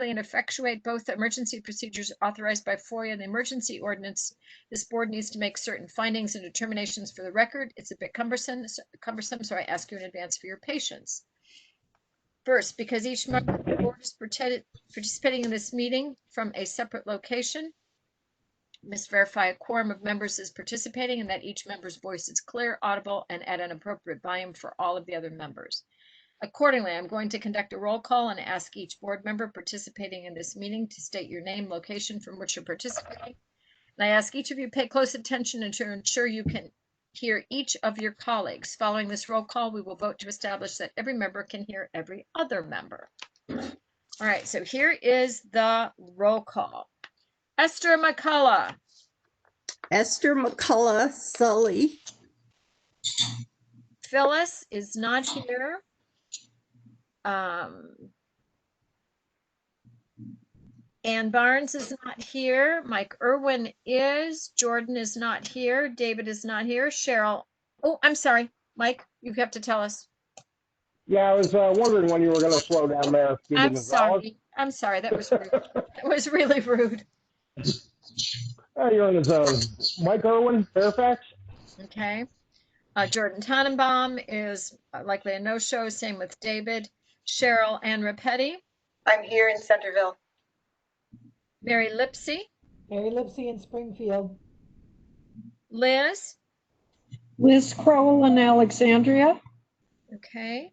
and effectuate both the emergency procedures authorized by FOIA and the emergency ordinance, this board needs to make certain findings and determinations for the record. It's a bit cumbersome, so I ask you in advance for your patience. First, because each member of the board is participating in this meeting from a separate location, must verify a quorum of members is participating and that each member's voice is clear, audible, and at an appropriate volume for all of the other members. Accordingly, I'm going to conduct a roll call and ask each board member participating in this meeting to state your name, location from which you're participating. And I ask each of you pay close attention and to ensure you can hear each of your colleagues. Following this roll call, we will vote to establish that every member can hear every other member. All right, so here is the roll call. Esther McCullough. Esther McCullough Sully. Phyllis is not here. Ann Barnes is not here. Mike Irwin is. Jordan is not here. David is not here. Cheryl. Oh, I'm sorry. Mike, you have to tell us. Yeah, I was wondering when you were going to slow down there. I'm sorry. I'm sorry. That was rude. That was really rude. You're on the zone. Mike Irwin, Fairfax. Okay. Jordan Tannenbaum is likely a no-show. Same with David. Cheryl Ann Rapetti. I'm here in Centerville. Mary Lipsy. Mary Lipsy in Springfield. Liz. Liz Crowell in Alexandria. Okay.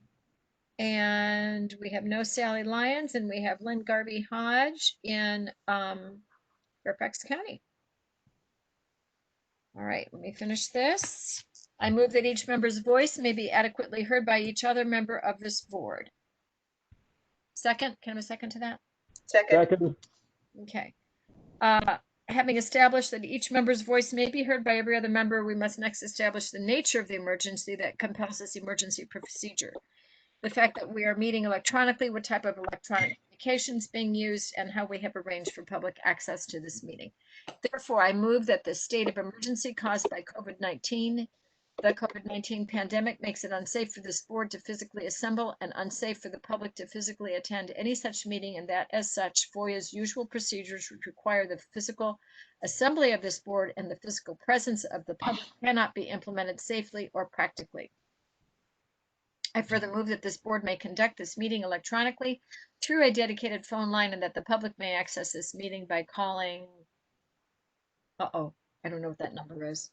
And we have no Sally Lyons, and we have Lynn Garvey Hodge in Fairfax County. All right, let me finish this. I move that each member's voice may be adequately heard by each other member of this board. Second, can I have a second to that? Second. Okay. Having established that each member's voice may be heard by every other member, we must next establish the nature of the emergency that compels this emergency procedure. The fact that we are meeting electronically, what type of electronic communications being used, and how we have arranged for public access to this meeting. Therefore, I move that the state of emergency caused by COVID-19, the COVID-19 pandemic makes it unsafe for this board to physically assemble and unsafe for the public to physically attend any such meeting, and that as such, FOIA's usual procedures which require the physical assembly of this board and the physical presence of the public cannot be implemented safely or practically. I further move that this board may conduct this meeting electronically through a dedicated phone line and that the public may access this meeting by calling. I don't know what that number is.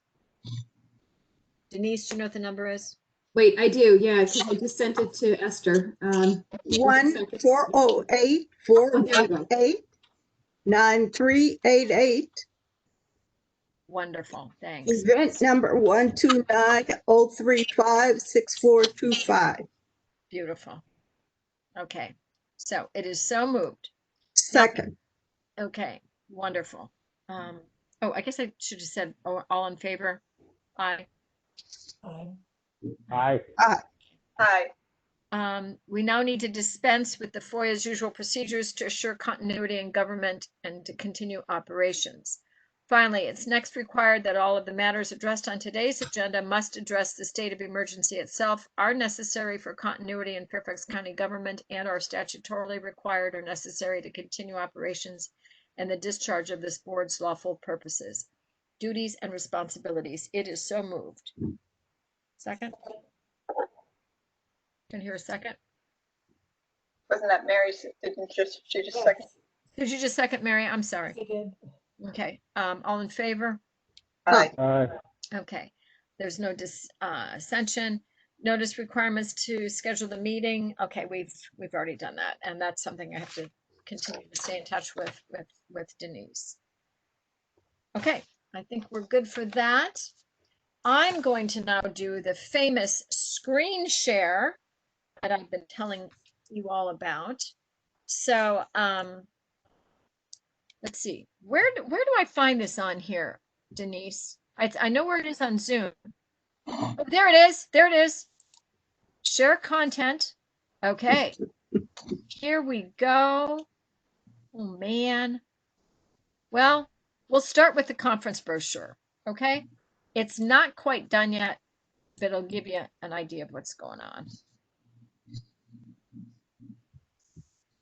Denise, do you know what the number is? Wait, I do. Yeah, because I just sent it to Esther. 1-408-418-9388. Wonderful, thanks. Event number 129-035-6425. Beautiful. Okay, so it is so moved. Second. Okay, wonderful. I guess I should have said all in favor. Aye. Aye. Aye. We now need to dispense with the FOIA's usual procedures to assure continuity in government and to continue operations. Finally, it's next required that all of the matters addressed on today's agenda must address the state of emergency itself, are necessary for continuity in Fairfax County government, and are statutorily required or necessary to continue operations and the discharge of this board's lawful purposes, duties, and responsibilities. It is so moved. Second? Can I hear a second? Wasn't that Mary's? She just second? Did you just second, Mary? I'm sorry. I did. Okay, all in favor? Aye. Aye. Okay, there's no dissension. Notice requirements to schedule the meeting. Okay, we've already done that, and that's something I have to continue to stay in touch with Denise. Okay, I think we're good for that. I'm going to now do the famous screen share that I've been telling you all about. So let's see, where do I find this on here, Denise? I know where it is on Zoom. Oh, there it is. There it is. Share content. Okay. Here we go. Oh, man. Well, we'll start with the conference brochure. Okay. It's not quite done yet, but it'll give you an idea of what's going on.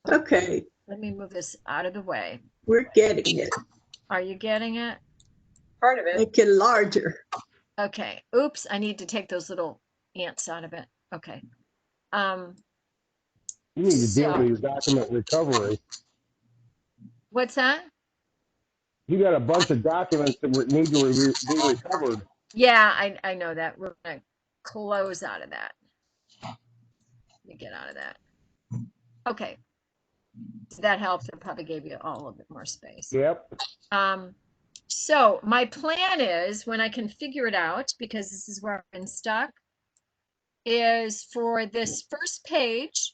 Okay. let me move this out of the way. We're getting it. Are you getting it? Part of it. Make it larger. Okay. Oops, I need to take those little ants out of it. Okay. You need to deal So- with your document recovery. What's that? You got a bunch of documents that need to be recovered. Yeah, I know that. We're gonna close out of that. Let me get out of that. Okay. So that helped. It probably gave you all a bit more space. Yep. So my plan is, when I can figure it out, because this is where I've been stuck, is for this first page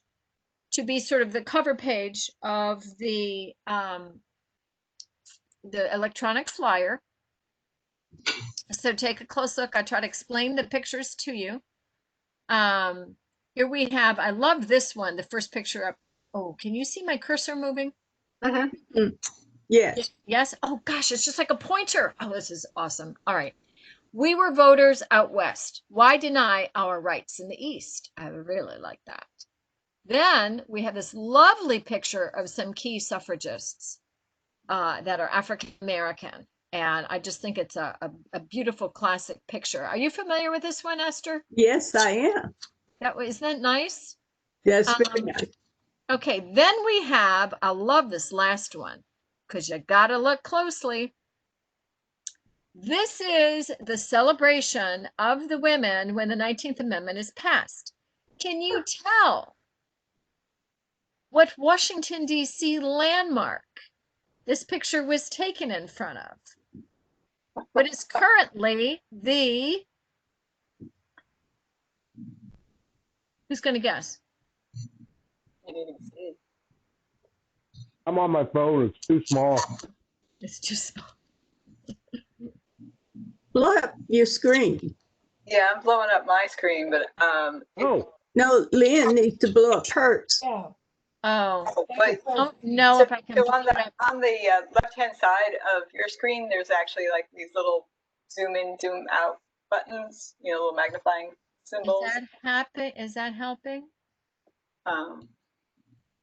to be sort of the cover page of the electronic flyer. So take a close look. I try to explain the pictures to you. Here we have, I love this one, the first picture up. Oh, can you see my cursor moving? Yes. Yes. Oh gosh, it's just like a pointer. Oh, this is awesome. All right. We were voters out west. Why deny our rights in the east? I really like that. Then we have this lovely picture of some key suffragists that are African American. And I just think it's a beautiful classic picture. Are you familiar with this one, Esther? Yes, I am. Isn't that nice? That's very nice. Okay, then we have, I love this last one because you got to look closely. This is the celebration of the women when the 19th Amendment is passed. Can you tell what Washington, D.C. landmark this picture was taken in front of? What is currently the, who's going to guess? You didn't even see it. I'm on my phone. It's too small. It's just, Blow up your screen. Yeah, I'm blowing up my screen, but Oh, No, Lynn needs to blow up hers. Yeah. oh, but I don't know so, if I can. so pull on it up. the left-hand side of your screen, there's actually like these little zoom in, zoom out buttons, you know, little magnifying symbols. Is that happen? Is that helping?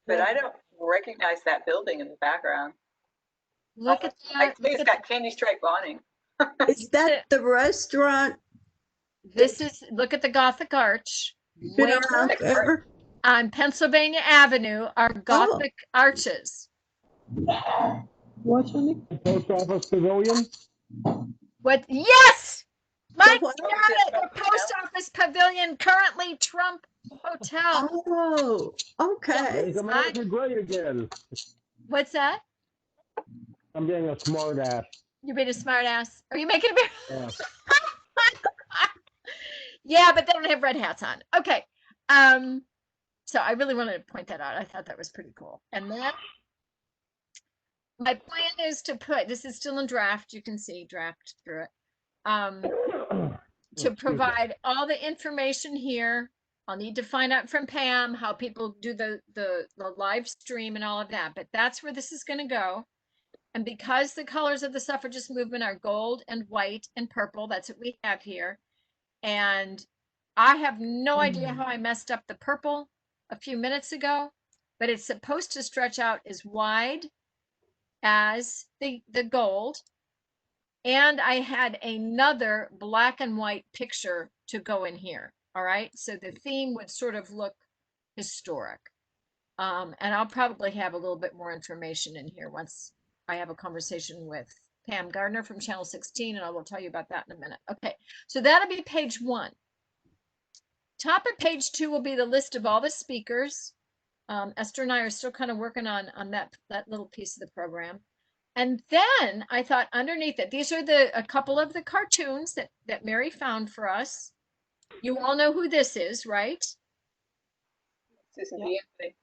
But I don't recognize that building in the background. Look at I that. think Look it's at got candy stripe awning. Is that the restaurant this is, look at the Gothic arch. been Where around forever? on Pennsylvania Avenue are Gothic arches. What's on it? post office pavilion. What? Yes! Mike what? got it. The post office pavilion, currently Trump Hotel. Oh, okay. Make America great again. What's that? I'm being a smart ass. You're being a smart ass. Are you making a beer? Yeah. Yeah, but they don't have red hats on. Okay. So I really wanted to point that out. I thought that was pretty cool. And then my plan is to put, this is still in draft. You can see draft through it. To provide all the information here. I'll need to find out from Pam how people do the live stream and all of that, but that's where this is going to go. And because the colors of the suffragist movement are gold and white and purple, that's what we have here. And I have no idea how I messed up the purple a few minutes ago, but it's supposed to stretch out as wide as the gold. And I had another black and white picture to go in here. All right. So the theme would sort of look historic. And I'll probably have a little bit more information in here once I have a conversation with Pam Gardner from Channel 16, and I will tell you about that in a minute. Okay. So that'll be page 1. Top of page 2 will be the list of all the speakers. Esther and I are still kind of working on that little piece of the program. And then I thought underneath it, these are a couple of the cartoons that Mary found for us. You all know who this is, right? Susan Yeah. B. Anthony.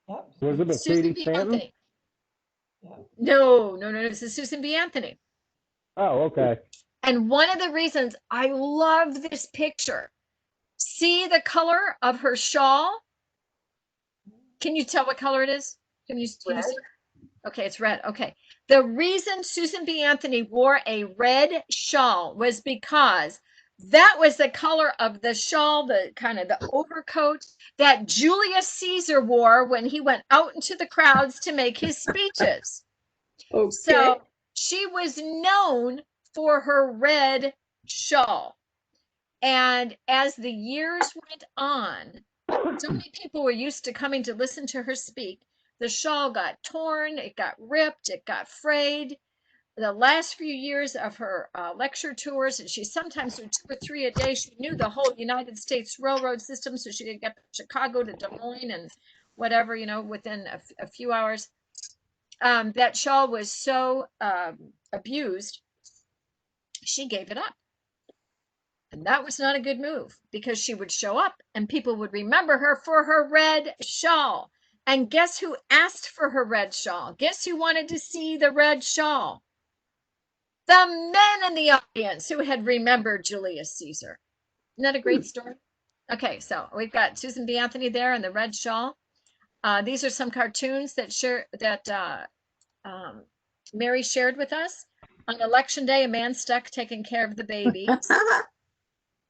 Yep. Elizabeth Susan Cady B. Stanton. Anthony. Yeah. No, this is Susan B. Anthony. Oh, okay. And one of the reasons I love this picture, see the color of her shawl? Can you tell what color it is? Can you see? Okay, it's red. Okay. The reason Susan B. Anthony wore a red shawl was because That was the color of the shawl, the kind of the overcoat that Julius Caesar wore when he went out into the crowds to make his speeches. Okay. So she was known for her red shawl. And as the years went on, so many people were used to coming to listen to her speak. The shawl got torn, it got ripped, it got frayed. The last few years of her lecture tours, and she sometimes did 2 or 3 a day. She knew the whole United States railroad system, so she could get from Chicago to Des Moines and whatever, within a few hours. That shawl was so abused, she gave it up. And that was not a good move because she would show up and people would remember her for her red shawl. And guess who asked for her red shawl? Guess who wanted to see the red shawl? The men in the audience who had remembered Julius Caesar. Isn't that a great story? Okay, so we've got Susan B. Anthony there in the red shawl. These are some cartoons that Mary shared with us. On election day, a man stuck taking care of the baby.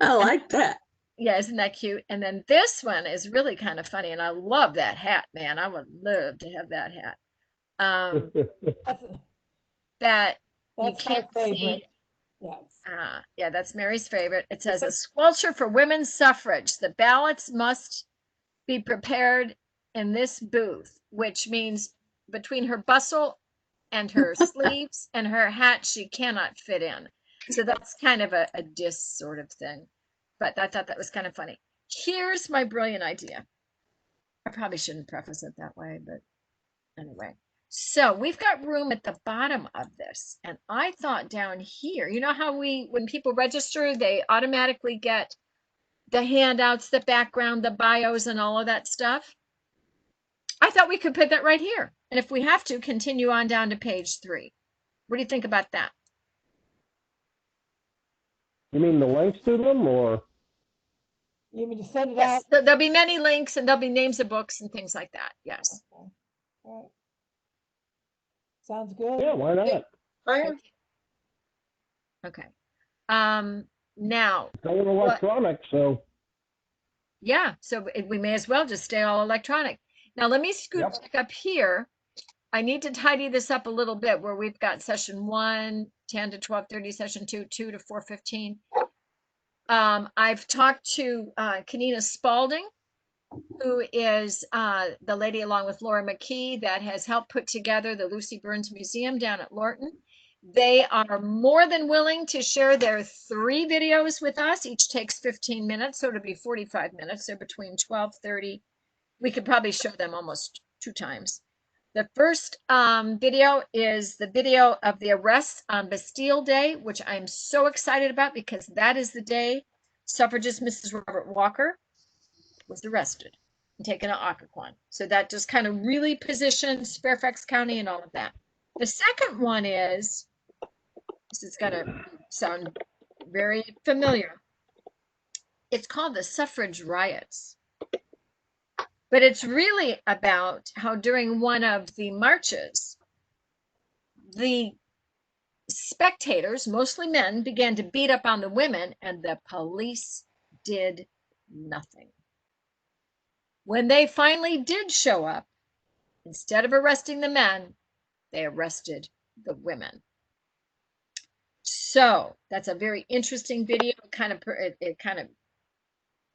I like that. Yeah, isn't that cute? And then this one is really kind of funny, and I love that hat, man. I would love to have that hat. That's, That you that's my can't favorite. see. Yes. Yeah, that's Mary's favorite. It says a squelcher for women's suffrage. The ballots must be prepared in this booth, which means between her bustle and her sleeves and her hat, she cannot fit in. So that's kind of a diss sort of thing. But I thought that was kind of funny. Here's my brilliant idea. I probably shouldn't preface it that way, but anyway. So we've got room at the bottom of this. And I thought down here, you know how when people register, they automatically get the handouts, the background, the bios, and all of that stuff? I thought we could put that right here. And if we have to, continue on down to page 3. What do you think about that? You mean the links to them, or? You mean to send it Yes, out? there'll be many links and there'll be names of books and things like that. Yes. Okay. All right. Sounds good. Yeah, why not? Oh, yeah. Okay. Now, It's all electronic, so. yeah, so we may as well just stay all electronic. Now, let me scoot Yep. back up here. I need to tidy this up a little bit where we've got session 1, 10 to 12:30, session 2, 2 to 4:15. I've talked to Kanina Spalding, who is the lady along with Laura McKee that has helped put together the Lucy Burns Museum down at Lorton. They are more than willing to share their 3 videos with us. Each takes 15 minutes, so it'll be 45 minutes. They're between 12:30. We could probably show them almost 2 times. The first video is the video of the arrests on Bastille Day, which I'm so excited about because that is the day suffragist Mrs. Robert Walker was arrested and taken to Occoquan. So that just kind of really positions Fairfax County and all of that. The second one is, this is going to sound very familiar. It's called the Suffrage Riots. But it's really about how during one of the marches, the spectators, mostly men, began to beat up on the women and the police did nothing. When they finally did show up, instead of arresting the men, they arrested the women. So that's a very interesting video. It kind of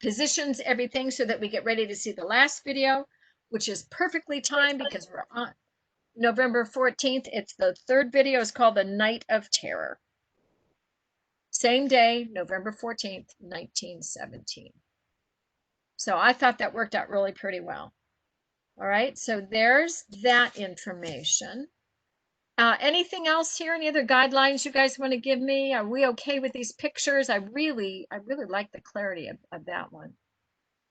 positions everything so that we get ready to see the last video, which is perfectly timed because we're on November 14th. It's the 3rd video. It's called The Night of Terror. Same day, November 14th, 1917. So I thought that worked out really pretty well. All right, so there's that information. Anything else here? Any other guidelines you guys want to give me? Are we okay with these pictures? I really like the clarity of that one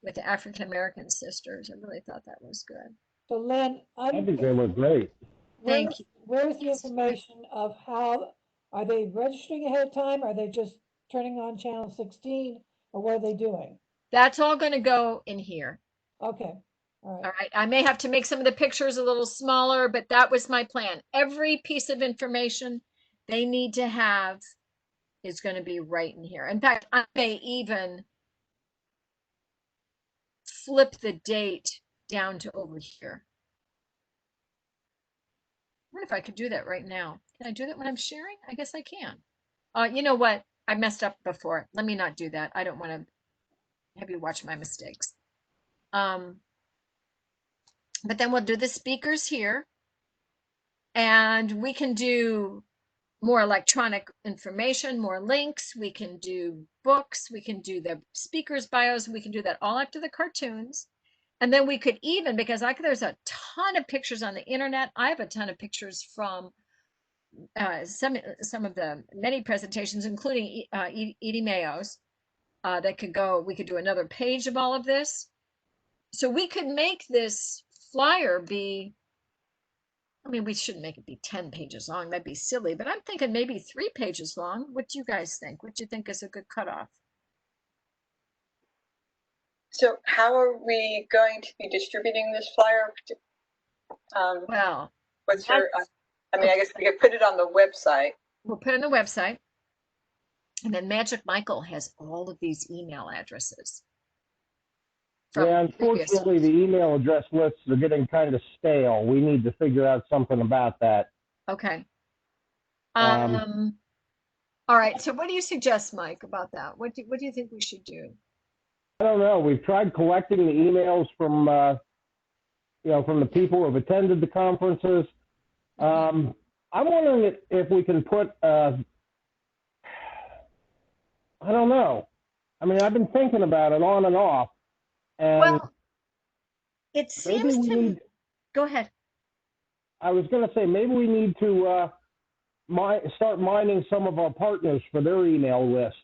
with the African American sisters. I really thought that was good. So Lynn, I think they were great. Thank you. Where's the information of how, are they registering ahead of time? Are they just turning on channel 16 or what are they doing? That's all going to go in here. Okay, all All right. right. I may have to make some of the pictures a little smaller, but that was my plan. Every piece of information they need to have is going to be right in here. In fact, I may even flip the date down to over here. I wonder if I could do that right now. Can I do that when I'm sharing? I guess I can. You know what? I messed up before. Let me not do that. I don't want to have you watch my mistakes. But then we'll do the speakers here. And we can do more electronic information, more links. We can do books. We can do the speakers' bios. We can do that all after the cartoons. And then we could even, because there's a ton of pictures on the internet. I have a ton of pictures from some of the many presentations, including Edie Mayo's, that could go. We could do another page of all of this. So we could make this flyer be, I mean, we shouldn't make it be 10 pages long. That'd be silly, but I'm thinking maybe 3 pages long. What do you guys think? What do you think is a good cutoff? So how are we going to be distributing this flyer? Well, what's your, I mean, I guess we could put it on the website. We'll put it on the website. And then Magic Michael has all of these email addresses. Yeah, unfortunately, the email address lists are getting kind of stale. We need to figure out something about that. Okay. All right. So what do you suggest, Mike, about that? What do you think we should do? I don't know. We've tried collecting the emails from, from the people who have attended the conferences. I'm wondering if we can put, I don't know. I mean, I've been thinking about it on and off. And well, it seems to go ahead. I was going to say, maybe we need to start mining some of our partners for their email lists.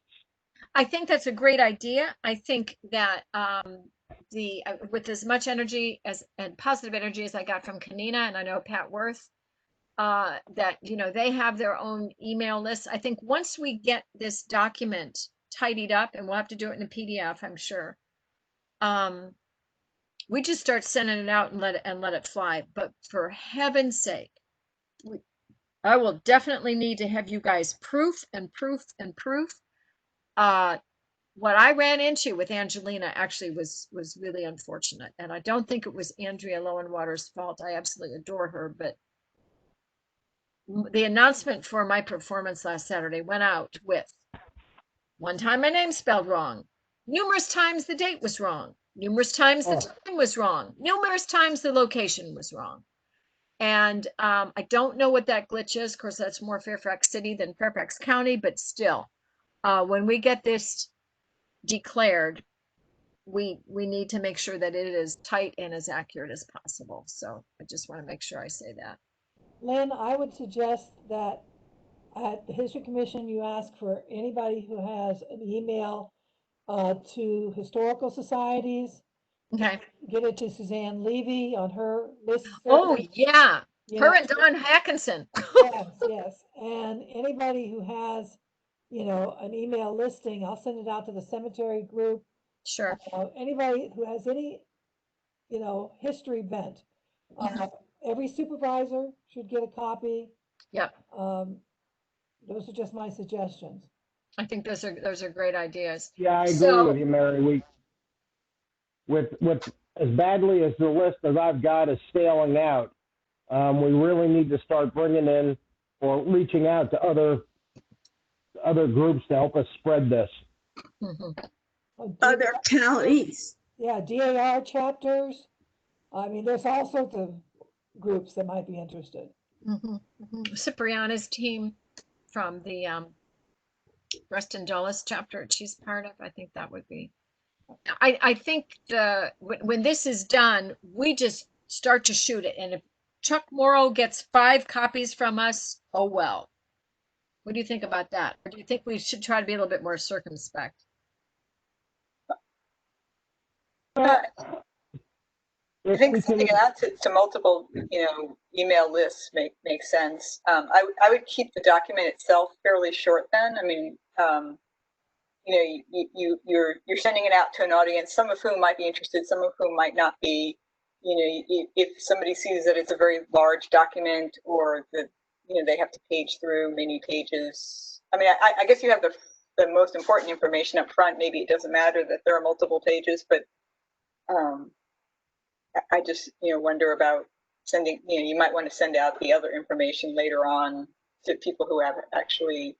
I think that's a great idea. I think that with as much energy and positive energy as I got from Kanina, and I know Pat Worth, that they have their own email lists. I think once we get this document tidied up, and we'll have to do it in a PDF, I'm sure. We just start sending it out and let it fly. But for heaven's sake, I will definitely need to have you guys proof. What I ran into with Angelina actually was really unfortunate, and I don't think it was Andrea Lowenwater's fault. I absolutely adore her, but the announcement for my performance last Saturday went out with one time my name spelled wrong, numerous times the date was wrong, numerous times the time was wrong, numerous times the location was wrong. And I don't know what that glitch is. Of course, that's more Fairfax City than Fairfax County, but still, when we get this declared, we need to make sure that it is tight and as accurate as possible. So I just want to make sure I say that. Lynn, I would suggest that at the History Commission, you ask for anybody who has an email to historical societies. Okay. Get it to Suzanne Levy on her list. Oh, yeah. Her know, and Don Hackinson. yes. And anybody who has, an email listing, I'll send it out to the cemetery group. Sure. Anybody who has any, history bent. Every supervisor should get a copy. Yep. Those are just my suggestions. I think those are great ideas. Yeah, I agree with you, Mary. With as badly as the list that I've got is scaling out, we really need to start bringing in or reaching out to other groups to help us spread this. Other counties. Yeah, DAR chapters. I mean, there's all sorts of groups that might be interested. Cipriana's team from the Ruston Dulles chapter she's part of, I think that would be. I think when this is done, we just start to shoot it. And if Chuck Morrow gets 5 copies from us, oh well. What do you think about that? Or do you think we should try to be a little bit more circumspect? I think sending it out to multiple, email lists makes sense. I would keep the document itself fairly short then. I mean, you're sending it out to an audience, some of whom might be interested, some of whom might not be. If somebody sees that it's a very large document or that they have to page through many pages, I mean, I guess you have the most important information up front. Maybe it doesn't matter that there are multiple pages, but I just, wonder about sending, you might want to send out the other information later on to people who have actually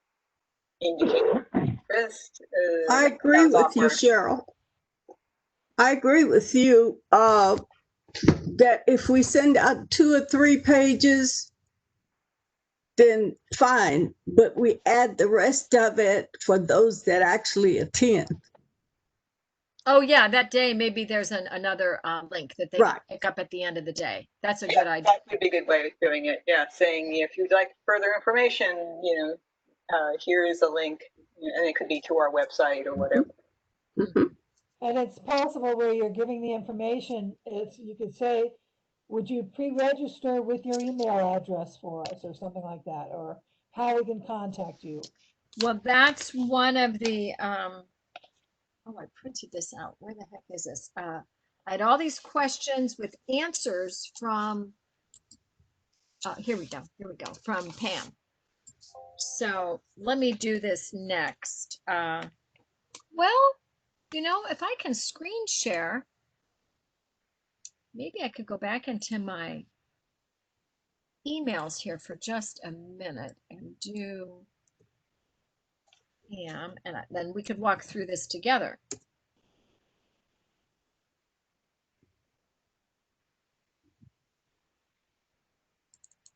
indicated interest. I agree with you, Cheryl. I agree with you that if we send out 2 or 3 pages, then fine, but we add the rest of it for those that actually attend. Oh, yeah, that day, maybe there's another link that they can pick up at the end of the day. That's a good idea. That would be a good way of doing it. Yeah, saying if you'd like further information, here is a link, and it could be to our website or whatever. Mm-hmm. And it's possible where you're giving the information, you could say, would you pre-register with your email address for us or something like that, or how we can contact you? Well, that's one of the, oh, I printed this out. Where the heck is this? I had all these questions with answers from, here we go, from Pam. So let me do this next. Well, if I can screen share, maybe I could go back into my emails here for just a minute and do Pam, and then we could walk through this together.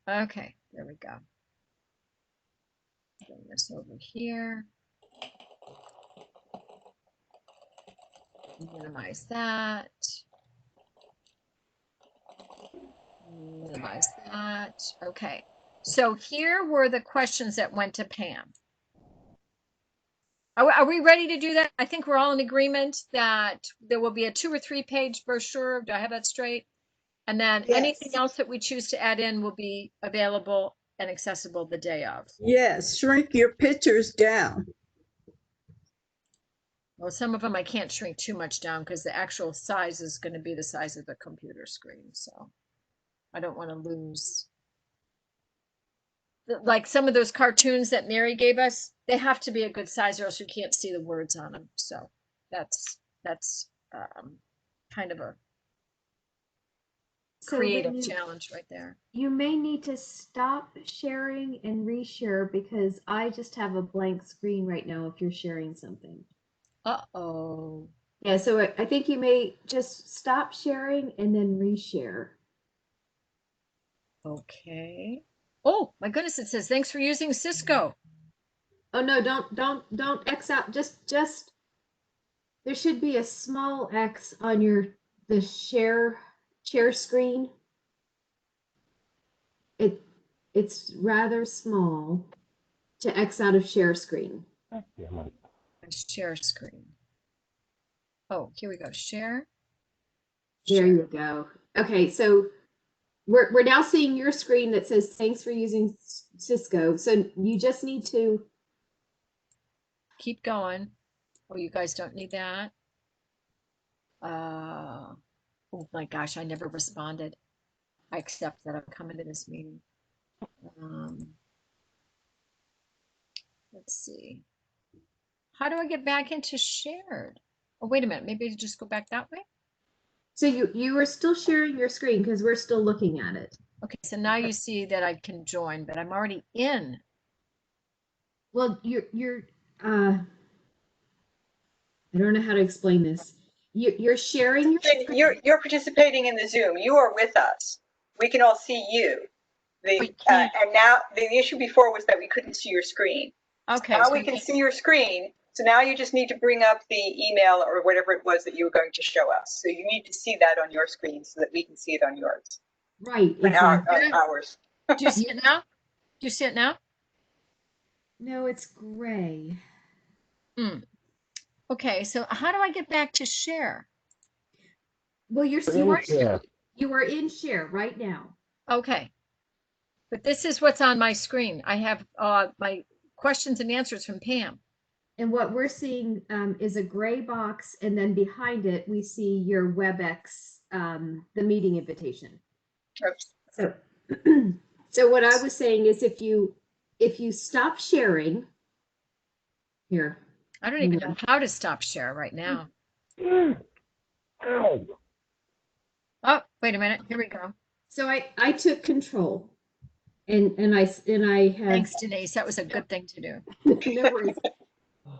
Okay, there we go. Bring this over here. Minimize that. Minimize that. Okay. So here were the questions that went to Pam. Are we ready to do that? I think we're all in agreement that there will be a 2 or 3 page brochure. Do I have that straight? And then anything else that we choose to add in will be available and accessible the day of. Yes, shrink your pictures down. Well, some of them I can't shrink too much down because the actual size is going to be the size of the computer screen. So I don't want to lose. Like some of those cartoons that Mary gave us, they have to be a good size or else you can't see the words on them. So that's kind of a creative challenge right there. You may need to stop sharing and reshare because I just have a blank screen right now if you're sharing something. Uh-oh. Yeah, so I think you may just stop sharing and then reshare. Okay. Oh my goodness, it says thanks for using Cisco. Oh no, don't X out. Just there should be a small X on the share screen. It's rather small to X out of share screen. Share screen. Oh, here we go. Share. There you go. Okay, so we're now seeing your screen that says thanks for using Cisco. So you just need to keep going. Oh, you guys don't need that. Oh my gosh, I never responded. I accept that I'm coming to this meeting. Let's see. How do I get back into shared? Oh, wait a minute. Maybe I just go back that way. So you are still sharing your screen because we're still looking at it. Okay, so now you see that I can join, but I'm already in. Well, you're I don't know how to explain this. You're sharing your screen. You're participating in the Zoom. You are with us. We can all see you. And now the issue before was that we couldn't see your screen. Okay. Now we can see your screen. So now you just need to bring up the email or whatever it was that you were going to show us. So you need to see that on your screen so that we can see it on yours. Right. Exactly. Ours. Do you see it now? Do you see it now? No, it's gray. Okay, so how do I get back to share? Well, you are in share right now. Okay. But this is what's on my screen. I have my questions and answers from Pam. And what we're seeing is a gray box, and then behind it, we see your WebEx, the meeting invitation. Oops. So what I was saying is if you stop sharing Here. I don't even know how to stop share right now. Ow. Oh, wait a minute. Here we go. So I took control and I have Thanks, Denise. That was a good thing to do. no worries.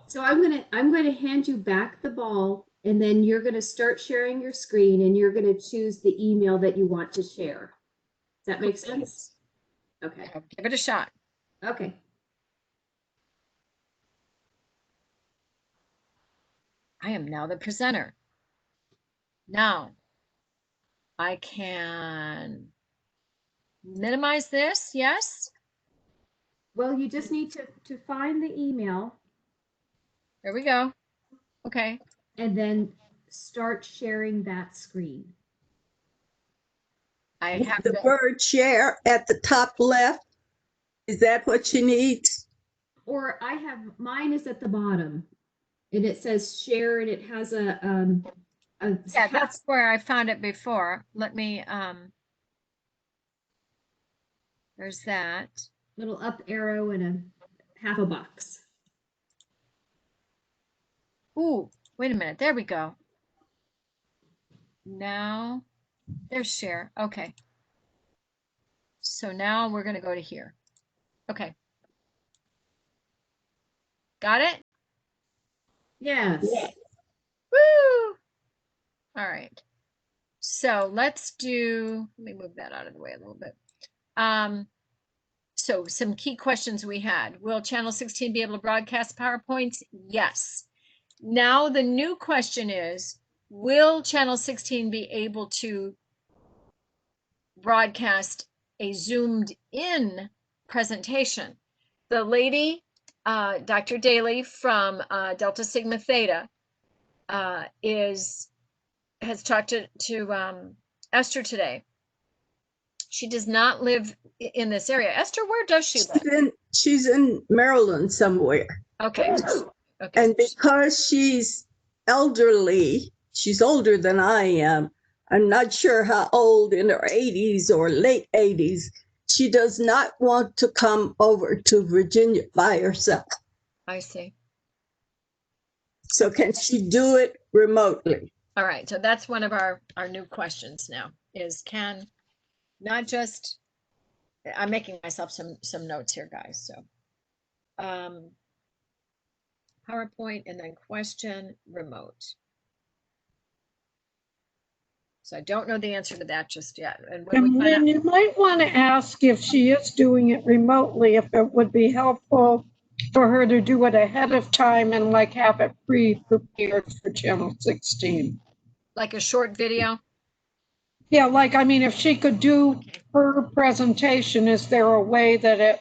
So I'm going to hand you back the ball, and then you're going to start sharing your screen, and you're going to choose the email that you want to share. Does that make sense? Okay. I'll give it a shot. Okay. I am now the presenter. Now I can minimize this. Yes. Well, you just need to find the email. There we go. Okay. And then start sharing that screen. I have The word share at the top left. Is that what she needs? Or mine is at the bottom, and it says share, and it has a yeah, that's where I found it before. Let me there's that little up arrow and a half a box. Ooh, wait a minute. There we go. Now there's share. Okay. So now we're going to go to here. Okay. Got it? Yes. Woo! All right. So let's do, let me move that out of the way a little bit. So some key questions we had. Will Channel 16 be able to broadcast PowerPoints? Yes. Now the new question is, will Channel 16 be able to broadcast a zoomed in presentation? The lady, Dr. Daly from Delta Sigma Theta has talked to Esther today. She does not live in this area. Esther, where does she live? She's in Maryland somewhere. Okay. Okay. And because she's elderly, she's older than I am. I'm not sure how old, in her 80s or late 80s. She does not want to come over to Virginia by herself. I see. So can she do it remotely? All right. So that's one of our new questions now is can not just, I'm making myself some notes here, guys. So PowerPoint and then question remote. So I don't know the answer to that just yet. And then you might want to ask if she is doing it remotely, if it would be helpful for her to do it ahead of time and like have it pre-prepared for Channel 16. Like a short video? Yeah, like, I mean, if she could do her presentation, is there a way that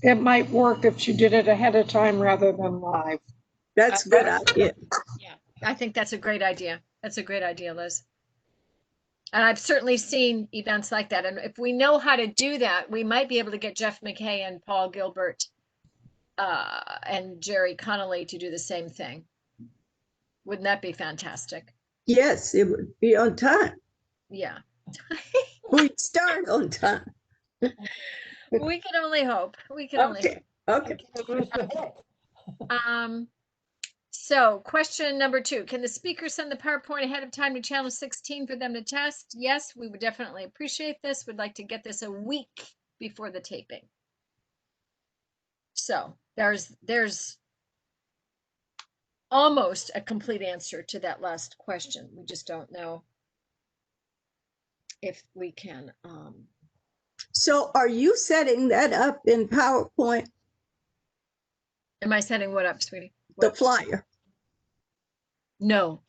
it might work if she did it ahead of time rather than live? That's a good idea. Yeah, I think that's a great idea. That's a great idea, Liz. And I've certainly seen events like that. And if we know how to do that, we might be able to get Jeff McKay and Paul Gilbert and Jerry Connolly to do the same thing. Wouldn't that be fantastic? Yes, it would be on time. Yeah. We'd start on time. We can only hope. We can only hope. Okay. So question number 2, can the speaker send the PowerPoint ahead of time to Channel 16 for them to test? Yes, we would definitely appreciate this. We'd like to get this a week before the taping. So there's almost a complete answer to that last question. We just don't know if we can. So are you setting that up in PowerPoint? Am I setting what up, sweetie? The flyer? No.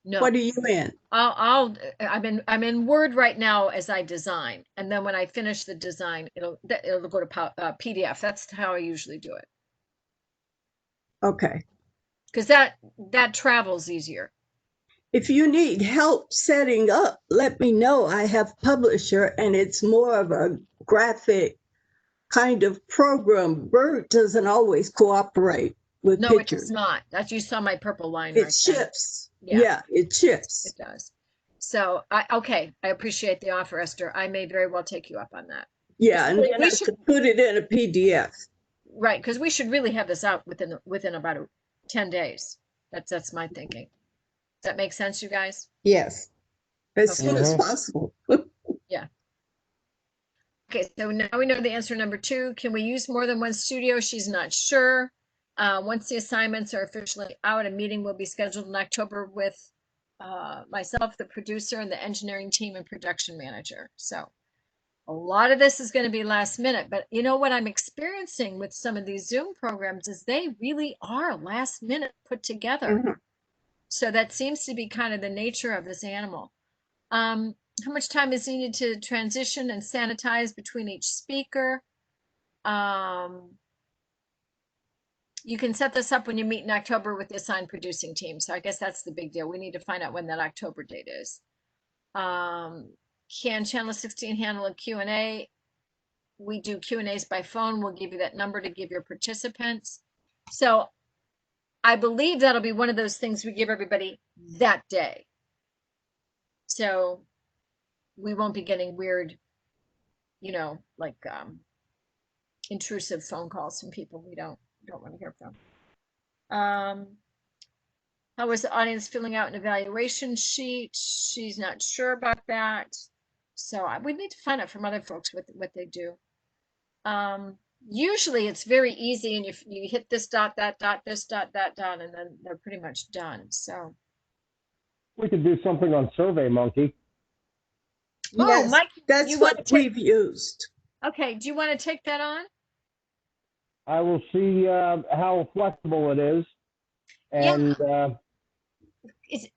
What are you in? I'm in Word right now as I design, and then when I finish the design, it'll go to PDF. That's how I usually do it. Okay. Because that travels easier. If you need help setting up, let me know. I have Publisher, and it's more of a graphic kind of program. Word doesn't always cooperate with No, pictures. it does not. That you saw my purple line It right shifts. there. Yeah, it shifts. It does. So okay, I appreciate the offer, Esther. I may very well take you up on that. Yeah, and then I could put it in a PDF. right, because we should really have this out within about 10 days. That's my thinking. Does that make sense, you guys? Yes, as Okay. soon as possible. Okay, so now we know the answer number 2. Can we use more than one studio? She's not sure. Once the assignments are officially out, a meeting will be scheduled in October with myself, the producer, and the engineering team and production manager. So a lot of this is going to be last minute, but you know what I'm experiencing with some of these Zoom programs is they really are last minute put together. Mhm. So that seems to be kind of the nature of this animal. How much time is needed to transition and sanitize between each speaker? You can set this up when you meet in October with the assigned producing team. So I guess that's the big deal. We need to find out when that October date is. Can Channel 16 handle a Q&A? We do Q&As by phone. We'll give you that number to give your participants. So I believe that'll be one of those things we give everybody that day. So we won't be getting weird, like intrusive phone calls from people we don't want to hear from. How was the audience filling out an evaluation sheet? She's not sure about that. So we need to find out from other folks what they do. Usually it's very easy, and you hit this dot, that dot, this dot, that dot, and then they're pretty much done. So We could do something on SurveyMonkey. Yes, Mike, that's what we've used. Okay, do you want to take that on? I will see how flexible it is. And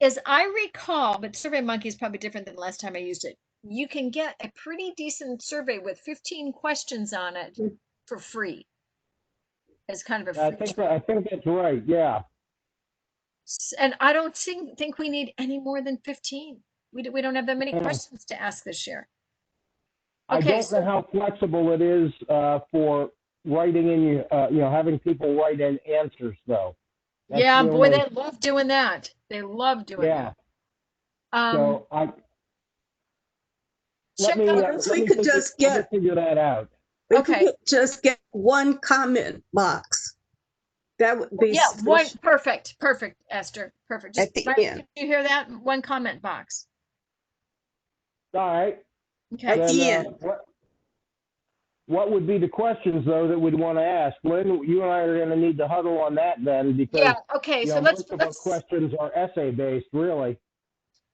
As I recall, but SurveyMonkey is probably different than the last time I used it. You can get a pretty decent survey with 15 questions on it for free. As kind of a I think that's right. Yeah. And I don't think we need any more than 15. We don't have that many questions to ask this year. Okay, I don't know how flexible it is for writing in, having people write in answers though. That's yeah, the boy, only... they love doing that. They love doing that. So let me figure that out. If we could just get one comment box, that would be one perfect, Esther, perfect. At the end. Did you hear that? One comment box. All right. Okay. At the end. What would be the questions though that we'd want to ask? Lynn, you and I are going to need to huddle on that then, because so most of our questions are essay based, really.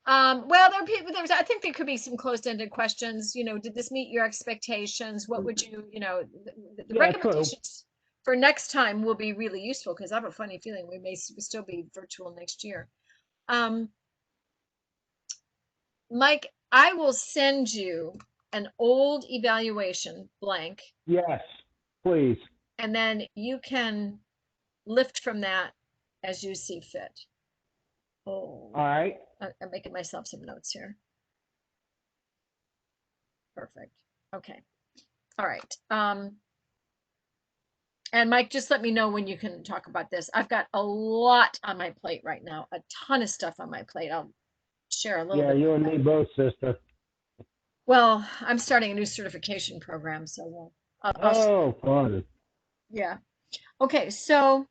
Well, I think there could be some closed-ended questions. Did this meet your expectations? What would you, the recommendations for next time will be really useful, because I have a funny feeling we may still be virtual next year. Mike, I will send you an old evaluation blank. Yes, please. And then you can lift from that as you see fit. Oh. All right. I'm making myself some notes here. Perfect. Okay. All right. And Mike, just let me know when you can talk about this. I've got a lot on my plate right now, a ton of stuff on my plate. I'll share a little bit. Yeah, you and me both, sister. Well, I'm starting a new certification program, so fun. Yeah. Okay, so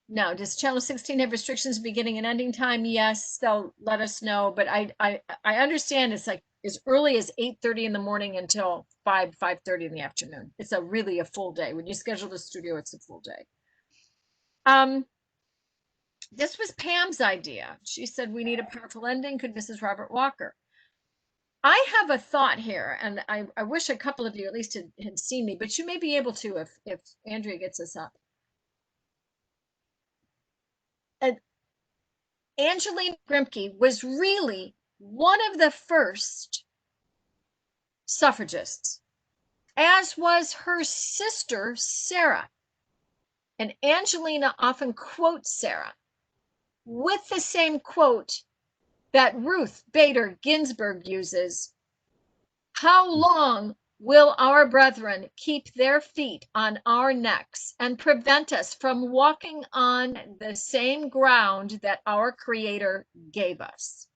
now, does Channel 16 have restrictions beginning and ending time? Yes, they'll let us know, but I understand it's like as early as 8:30 in the morning until 5:30 in the afternoon. It's really a full day. When you schedule the studio, it's a full day. This was Pam's idea. She said we need a powerful ending. Could Mrs. Robert Walker? I have a thought here, and I wish a couple of you at least had seen me, but you may be able to if Andrea gets us up. Angelina Grimke was really one of the first suffragists, as was her sister, Sarah. And Angelina often quotes Sarah with the same quote that Ruth Bader Ginsburg uses. How long will our brethren keep their feet on our necks and prevent us from walking on the same ground that our Creator gave us?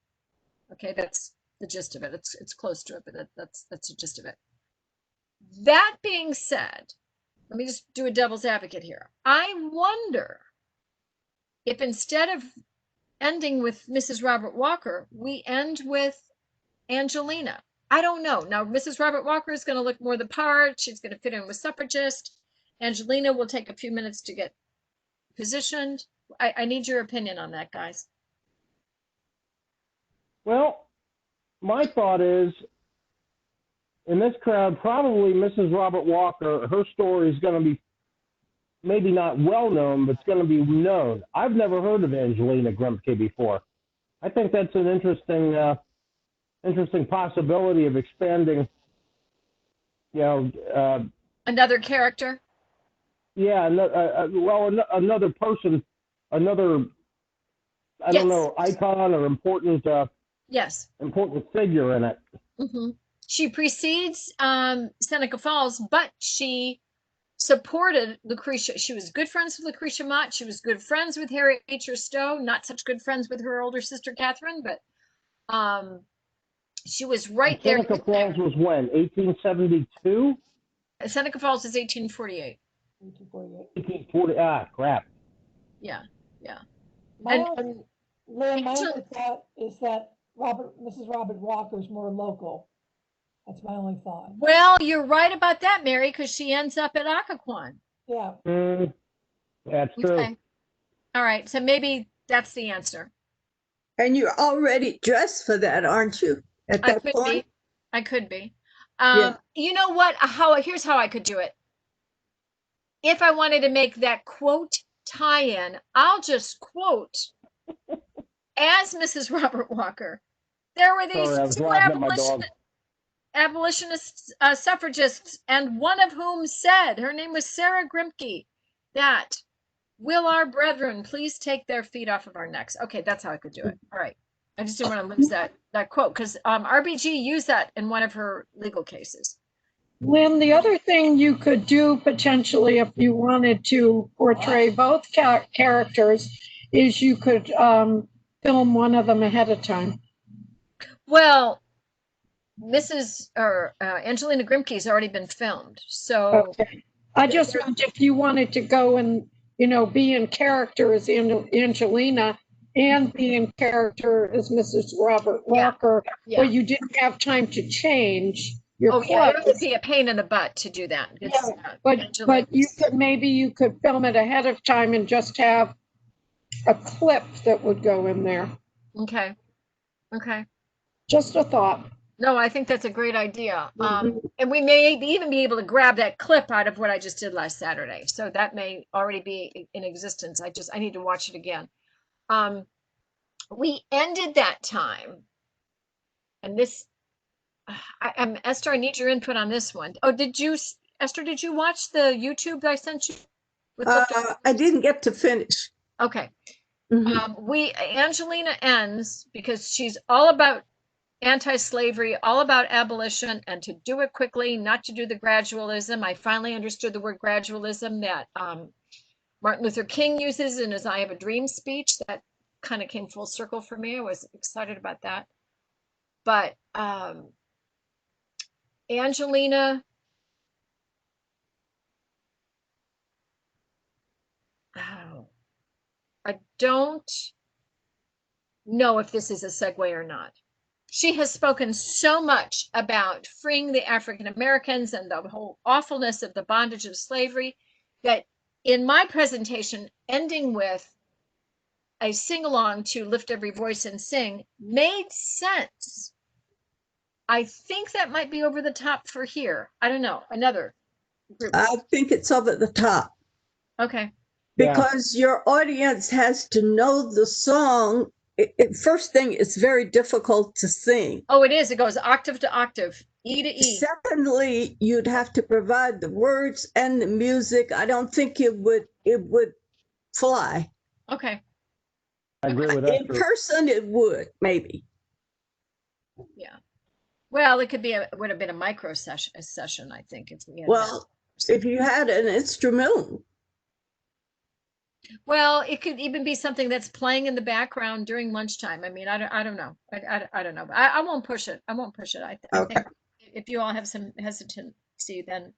Okay, that's the gist of it. It's close to it, but that's the gist of it. That being said, let me just do a devil's advocate here. I wonder if instead of ending with Mrs. Robert Walker, we end with Angelina. I don't know. Now, Mrs. Robert Walker is going to look more the part. She's going to fit in with Suffragist. Angelina will take a few minutes to get positioned. I need your opinion on that, guys. Well, my thought is, in this crowd, probably Mrs. Robert Walker, her story is going to be maybe not well known, but it's going to be known. I've never heard of Angelina Grimke before. I think that's an interesting possibility of expanding, another character. Yeah, another person, another, I don't know, icon or important figure in it. Mm-hmm. She precedes Seneca Falls, but she supported Lucretia. She was good friends with Lucretia Mott. She was good friends with Harriet Beecher Stowe. Not such good friends with her older sister Catherine, but she was right there. Seneca Falls was when? 1872? Seneca Falls is 1848. 1840. Ah, crap. Yeah. My only thought is that Mrs. Robert Walker is more local. That's my only thought. Well, you're right about that, Mary, because she ends up at Occoquan. Yeah. That's true. Okay. All right, so maybe that's the answer. And you're already dressed for that, aren't you? At that point? I could be. Yeah. You know what? Here's how I could do it. If I wanted to make that quote tie-in, I'll just quote as Mrs. Robert Walker. There were these two abolitionist suffragists, and one of whom said, her name was Sarah Grimke, that will our brethren please take their feet off of our necks. Okay, that's how I could do it. All right. I just didn't want to lose that quote because RBG used that in one of her legal cases. Lynn, the other thing you could do potentially if you wanted to portray both characters is you could film one of them ahead of time. Well, Angelina Grimke's already been filmed, so okay. I just meant if you wanted to go and be in character as Angelina and be in character as Mrs. Robert Walker, but you didn't have time to change your clothes. It would be a pain in the butt to do that. But you could film it ahead of time and just have a clip that would go in there. Okay. Just a thought. No, I think that's a great idea. And we may even be able to grab that clip out of what I just did last Saturday. So that may already be in existence. I need to watch it again. We ended that time. And this, Esther, I need your input on this one. Oh, Esther, did you watch the YouTube that I sent you? I didn't get to finish. Okay. Angelina ends because she's all about anti-slavery, all about abolition, and to do it quickly, not to do the gradualism. I finally understood the word gradualism that Martin Luther King uses in his I Have a Dream speech. That kind of came full circle for me. I was excited about that. But Angelina, I don't know if this is a segue or not. She has spoken so much about freeing the African Americans and the whole awfulness of the bondage of slavery that in my presentation, ending with a sing-along to Lift Every Voice and Sing made sense. I think that might be over the top for here. I don't know. Another group. I think it's over the top. Okay. Because your audience has to know the song. First thing, it's very difficult to sing. Oh, it is. It goes octave to octave, E to E. Secondly, you'd have to provide the words and the music. I don't think it would fly. Okay. I agree with that. In person, it would, maybe. Yeah. Well, it would have been a micro session, I think. If you had an instrumental. Well, it could even be something that's playing in the background during lunchtime. I mean, I don't know. I don't know. I won't push it. I think if you all have some hesitancy, then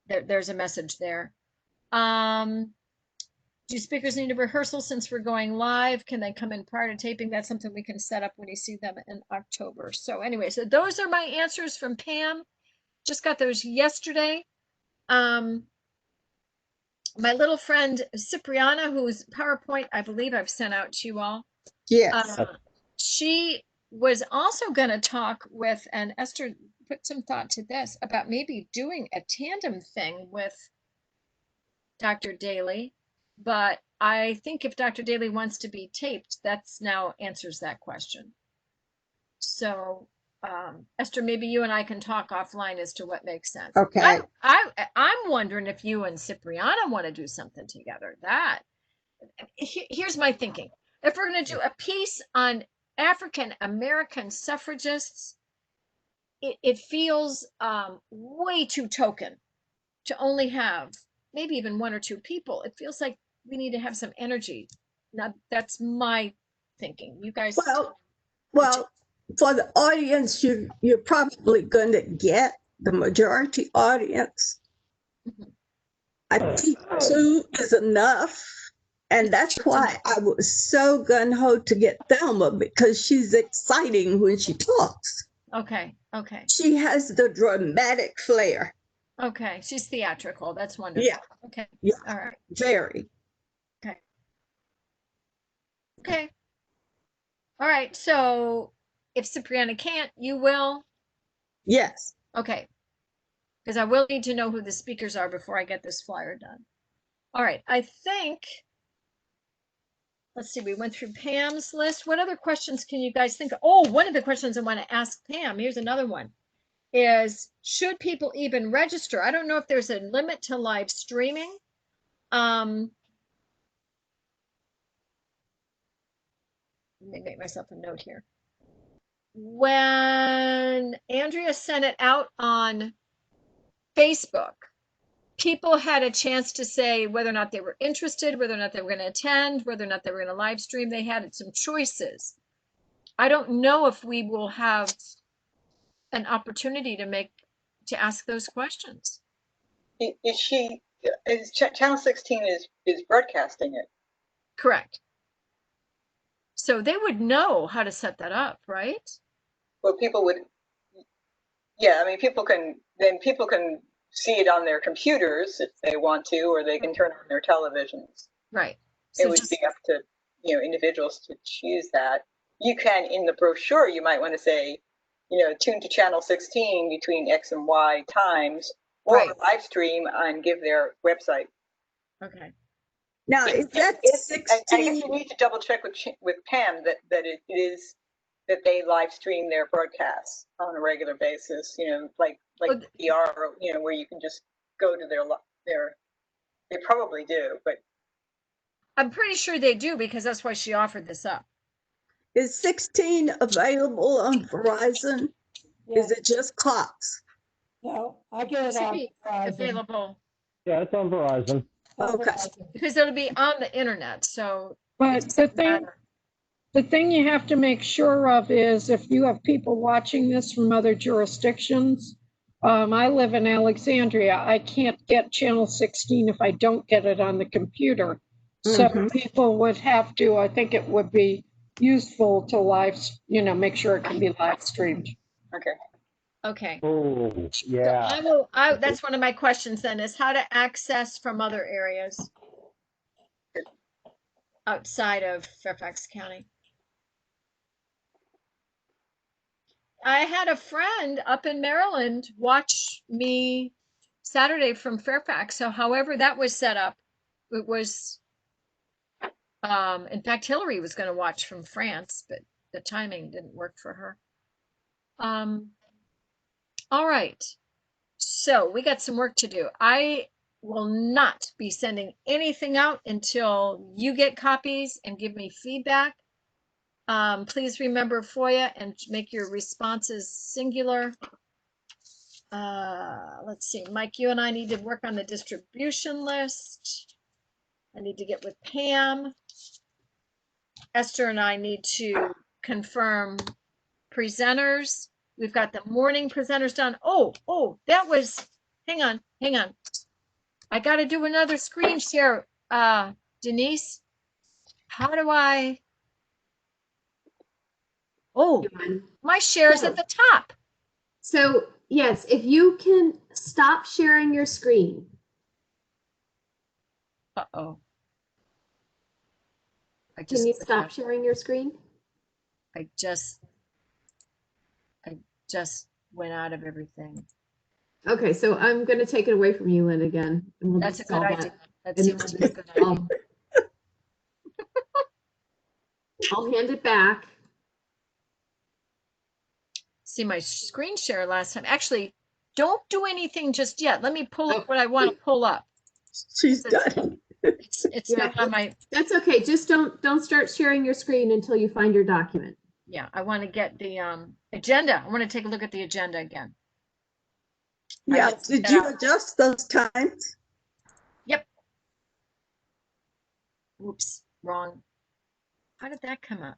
there's a message there. Do speakers need a rehearsal since we're going live? Can they come in prior to taping? That's something we can set up when you see them in October. So anyway, so those are my answers from Pam. Just got those yesterday. My little friend Cipriana, whose PowerPoint I believe I've sent out to you all. Yes. She was also going to talk with, and Esther put some thought to this, about maybe doing a tandem thing with Dr. Daly. But I think if Dr. Daly wants to be taped, that's now answers that question. So Esther, maybe you and I can talk offline as to what makes sense. Okay. I'm wondering if you and Cipriana want to do something together. Here's my thinking. If we're going to do a piece on African American suffragists, it feels way too token to only have maybe even one or two people. It feels like we need to have some energy. Now, that's my thinking. You guys. Well, for the audience, you're probably going to get the majority audience. Mhm. I think 2 is enough. And that's why I was so gung-ho to get Thelma, because she's exciting when she talks. Okay. Okay. She has the dramatic flair. Okay. She's theatrical. That's wonderful. Yeah. Okay. Yeah. All right. Very. Okay. Okay. All right. So if Cipriana can't, you will? Yes. Okay. Because I will need to know who the speakers are before I get this flyer done. All right. I think, let's see, we went through Pam's list. What other questions can you guys think of? Oh, one of the questions I want to ask Pam, here's another one, is should people even register? I don't know if there's a limit to live streaming. Let me make myself a note here. When Andrea sent it out on Facebook, people had a chance to say whether or not they were interested, whether or not they were going to attend, whether or not they were going to live stream. They had some choices. I don't know if we will have an opportunity to ask those questions. Is Channel 16 is broadcasting it? Correct. So they would know how to set that up, right? Well, people would, yeah, I mean, people can see it on their computers if they want to, or they can turn on their televisions. Right. So it would be up to, individuals to choose that. You can, in the brochure, you might want to say, tune to Channel 16 between X and Y times, or right. live stream and give their website. Okay. Now, is that 16? I guess you need to double check with Pam that it is that they live stream their broadcasts on a regular basis. Like PR, where you can just go to their. They probably do, but I'm pretty sure they do, because that's why she offered this up. Is 16 available on Verizon? Yeah. Is it just clocks? No, I get it on Verizon. Available. Yeah, it's on Verizon. Okay. Because it'll be on the internet, so. But the thing you have to make sure of is if you have people watching this from other jurisdictions. I live in Alexandria. I can't get Channel 16 if I don't get it on the computer. So people would have to, I think it would be useful to make sure it can be live streamed. Okay. Okay. Oh, yeah. So that's one of my questions then, is how to access from other areas outside of Fairfax County. I had a friend up in Maryland watch me Saturday from Fairfax. So however that was set up, it was, in fact, Hillary was going to watch from France, but the timing didn't work for her. All right. So we got some work to do. I will not be sending anything out until you get copies and give me feedback. Please remember FOIA and make your responses singular. Let's see, Mike, you and I need to work on the distribution list. I need to get with Pam. Esther and I need to confirm presenters. We've got the morning presenters done. Oh, that was, hang on. I got to do another screen share. Denise, how do I? Oh, my share is at the top. So yes, if you can stop sharing your screen. Uh-oh. Can you stop sharing your screen? I just went out of everything. Okay, so I'm going to take it away from you, Lynn, again. And we'll That's a just good solve idea. That and seems to be a good idea. I'll hand it back. See my screen share last time. Actually, don't do anything just yet. Let me pull up what I want to pull up. She's done. It's not on my. That's okay. Just don't start sharing your screen until you find your document. Yeah, I want to get the agenda. I want to take a look at the agenda again. Yeah, did you adjust those times? Yep. Oops, wrong. How did that come up?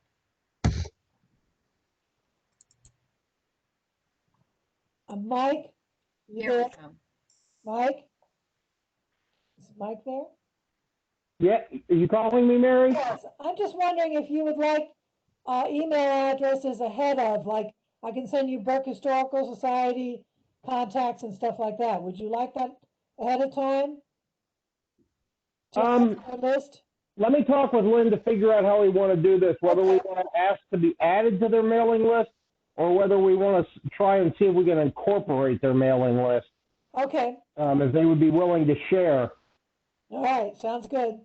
Mike, you Here there? we go. Mike? Is Mike there? Yeah, are you calling me, Mary? Yes, I'm just wondering if you would like email addresses ahead of, like, I can send you Burke Historical Society contacts and stuff like that. Would you like that ahead of time? To add to our list? Let me talk with Lynn to figure out how we want to do this, whether we want to ask to be added to their mailing list or whether we want to try and see if we can incorporate their mailing list. Okay. If they would be willing to share. All right, sounds good.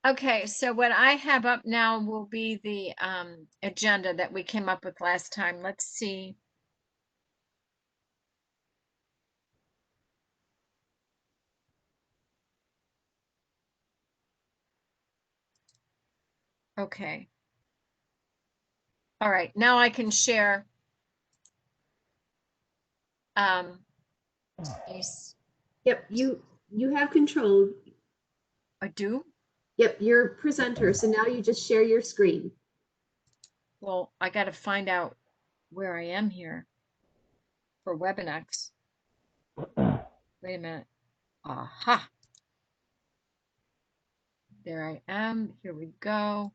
Okay, so what I have up now will be the agenda that we came up with last time. Let's see. Okay. All right, now I can share. Yes. Yep, you have control. I do? Yep, you're presenter, so now you just share your screen. Well, I got to find out where I am here for WebEx. Wait a minute. Aha. There I am. Here we go.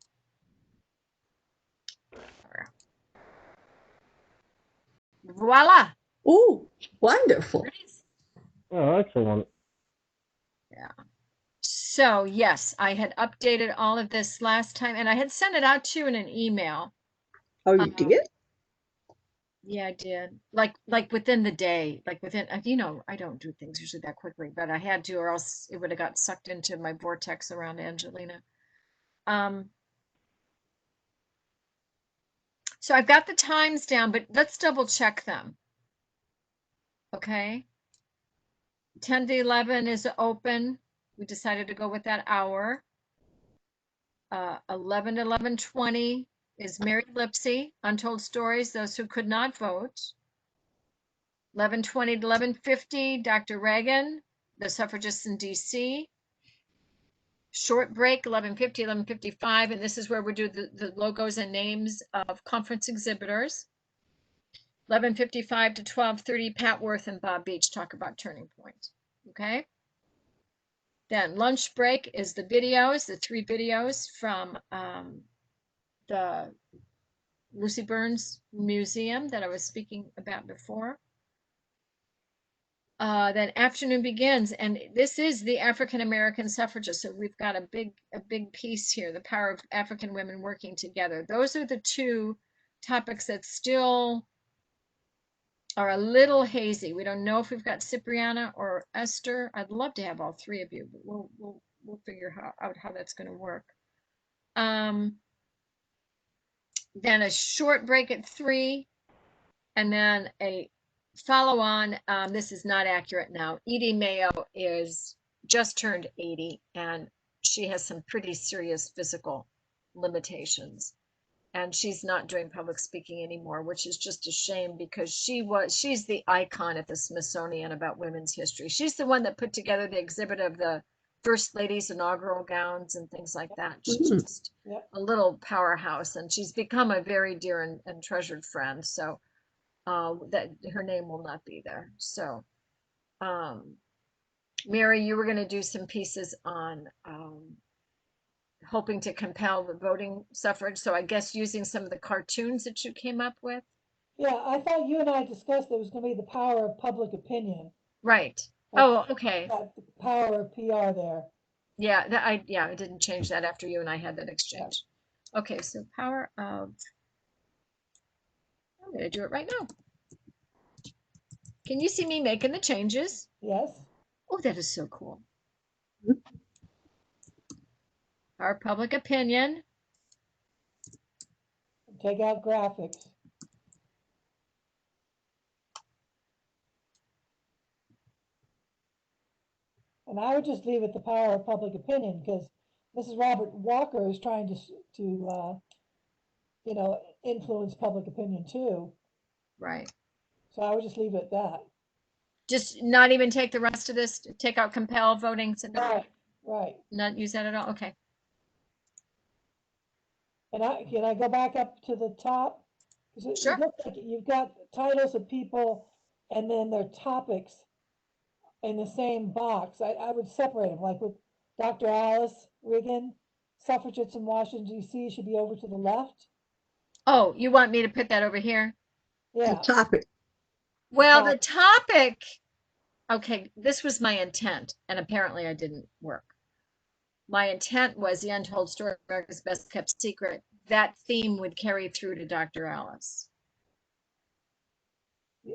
Voila. Oh, wonderful. Oh, excellent. Yeah. So yes, I had updated all of this last time and I had sent it out to you in an email. Oh, you did? Yeah, I did. Like within the day, like within, you know, I don't do things usually that quickly, but I had to, or else it would have got sucked into my vortex around Angelina. So I've got the times down, but let's double check them. Okay. 10 to 11 is open. We decided to go with that hour. 11 to 11:20 is Mary Lipsey, Untold Stories, Those Who Could Not Vote. 11:20 to 11:50, Dr. Reagan, The Suffragists in DC. Short break, 11:50, 11:55, and this is where we do the logos and names of conference exhibitors. 11:55 to 12:30, Pat Worth and Bob Beach talk about Turning Point. Okay. Then lunch break is the videos, the 3 videos from the Lucy Burns Museum that I was speaking about before. Then afternoon begins, and this is the African American suffragist. So we've got a big piece here, the power of African women working together. Those are the 2 topics that still are a little hazy. We don't know if we've got Cipriana or Esther. I'd love to have all 3 of you, but we'll figure out how that's going to work. Then a short break at 3, and then a follow on. This is not accurate now. Edie Mayo is just turned 80, and she has some pretty serious physical limitations. And she's not doing public speaking anymore, which is just a shame because she's the icon at the Smithsonian about women's history. She's the one that put together the exhibit of the First Lady's inaugural gowns and things like that. She's just a little powerhouse, and she's become a very dear and treasured friend. So that her name will not be there. So Mary, you were going to do some pieces on hoping to compel the voting suffrage. So I guess using some of the cartoons that you came up with. Yeah, I thought you and I discussed there was gonna be the power of public opinion. Right. Like, Oh, okay. got the power of PR there. Yeah, I didn't change that after you and I had that exchange. Okay, so power of, I'm going to do it right now. Can you see me making the changes? Yes, Oh, that is so cool. Our public opinion. take out graphics. And I would just leave it the power of public opinion, because Mrs. Robert Walker is trying to you know, influence public opinion too. Right. So I would just leave it at that. Just not even take the rest of this, take out compel voting, so Right. not use that at all. Okay. And can I go back up to the top? Because Sure. it looks like you've got titles of people and then their topics in the same box. I would separate them, like with Dr. Alice Regan, suffragettes in Washington, D.C. should be over to the left. Oh, you want me to put that over here? The Yeah. topic. Well, the topic, okay, this was my intent, and apparently I didn't work. My intent was the untold story of America's best kept secret. That theme would carry through to Dr. Alice.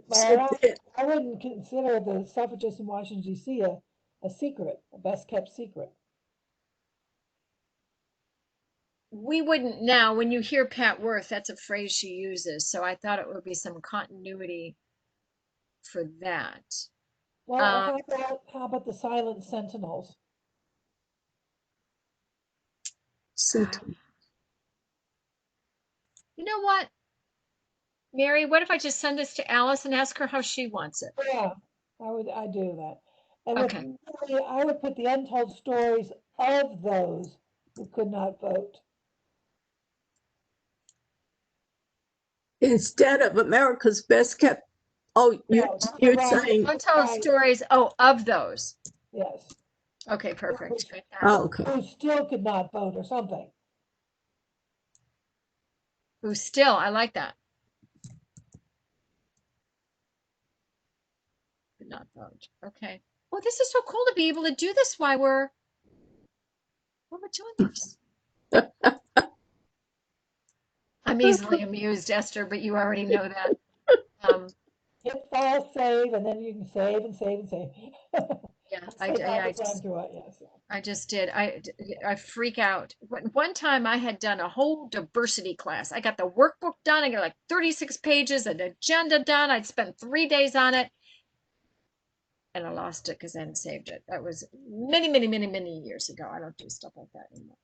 But I wouldn't consider the suffragists in Washington, D.C. a secret, a best kept secret. We wouldn't now, when you hear Pat Worth, that's a phrase she uses. So I thought it would be some continuity for that. Well, how about the silent sentinels? You know what, Mary, what if I just send this to Alice and ask her how she wants it? Yeah, I'd do that. And Okay. I would put the untold stories of those who could not vote. Instead of America's best kept. Oh, you're saying untold stories. Oh, of those. Yes. Okay, perfect. okay. Who still could not vote or something. Who still, I like that. Could not vote. Okay. Oh, this is so cool to be able to do this while we're doing this. I'm easily amused, Esther, but you already know that. Hit file save, and then you can save and save and save. Yeah, I just did. I freak out. One time I had done a whole diversity class. I got the workbook done. I got like 36 pages, an agenda done. I'd spent 3 days on it. And I lost it because I hadn't saved it. That was many, many, many, many years ago. I don't do stuff like that anymore.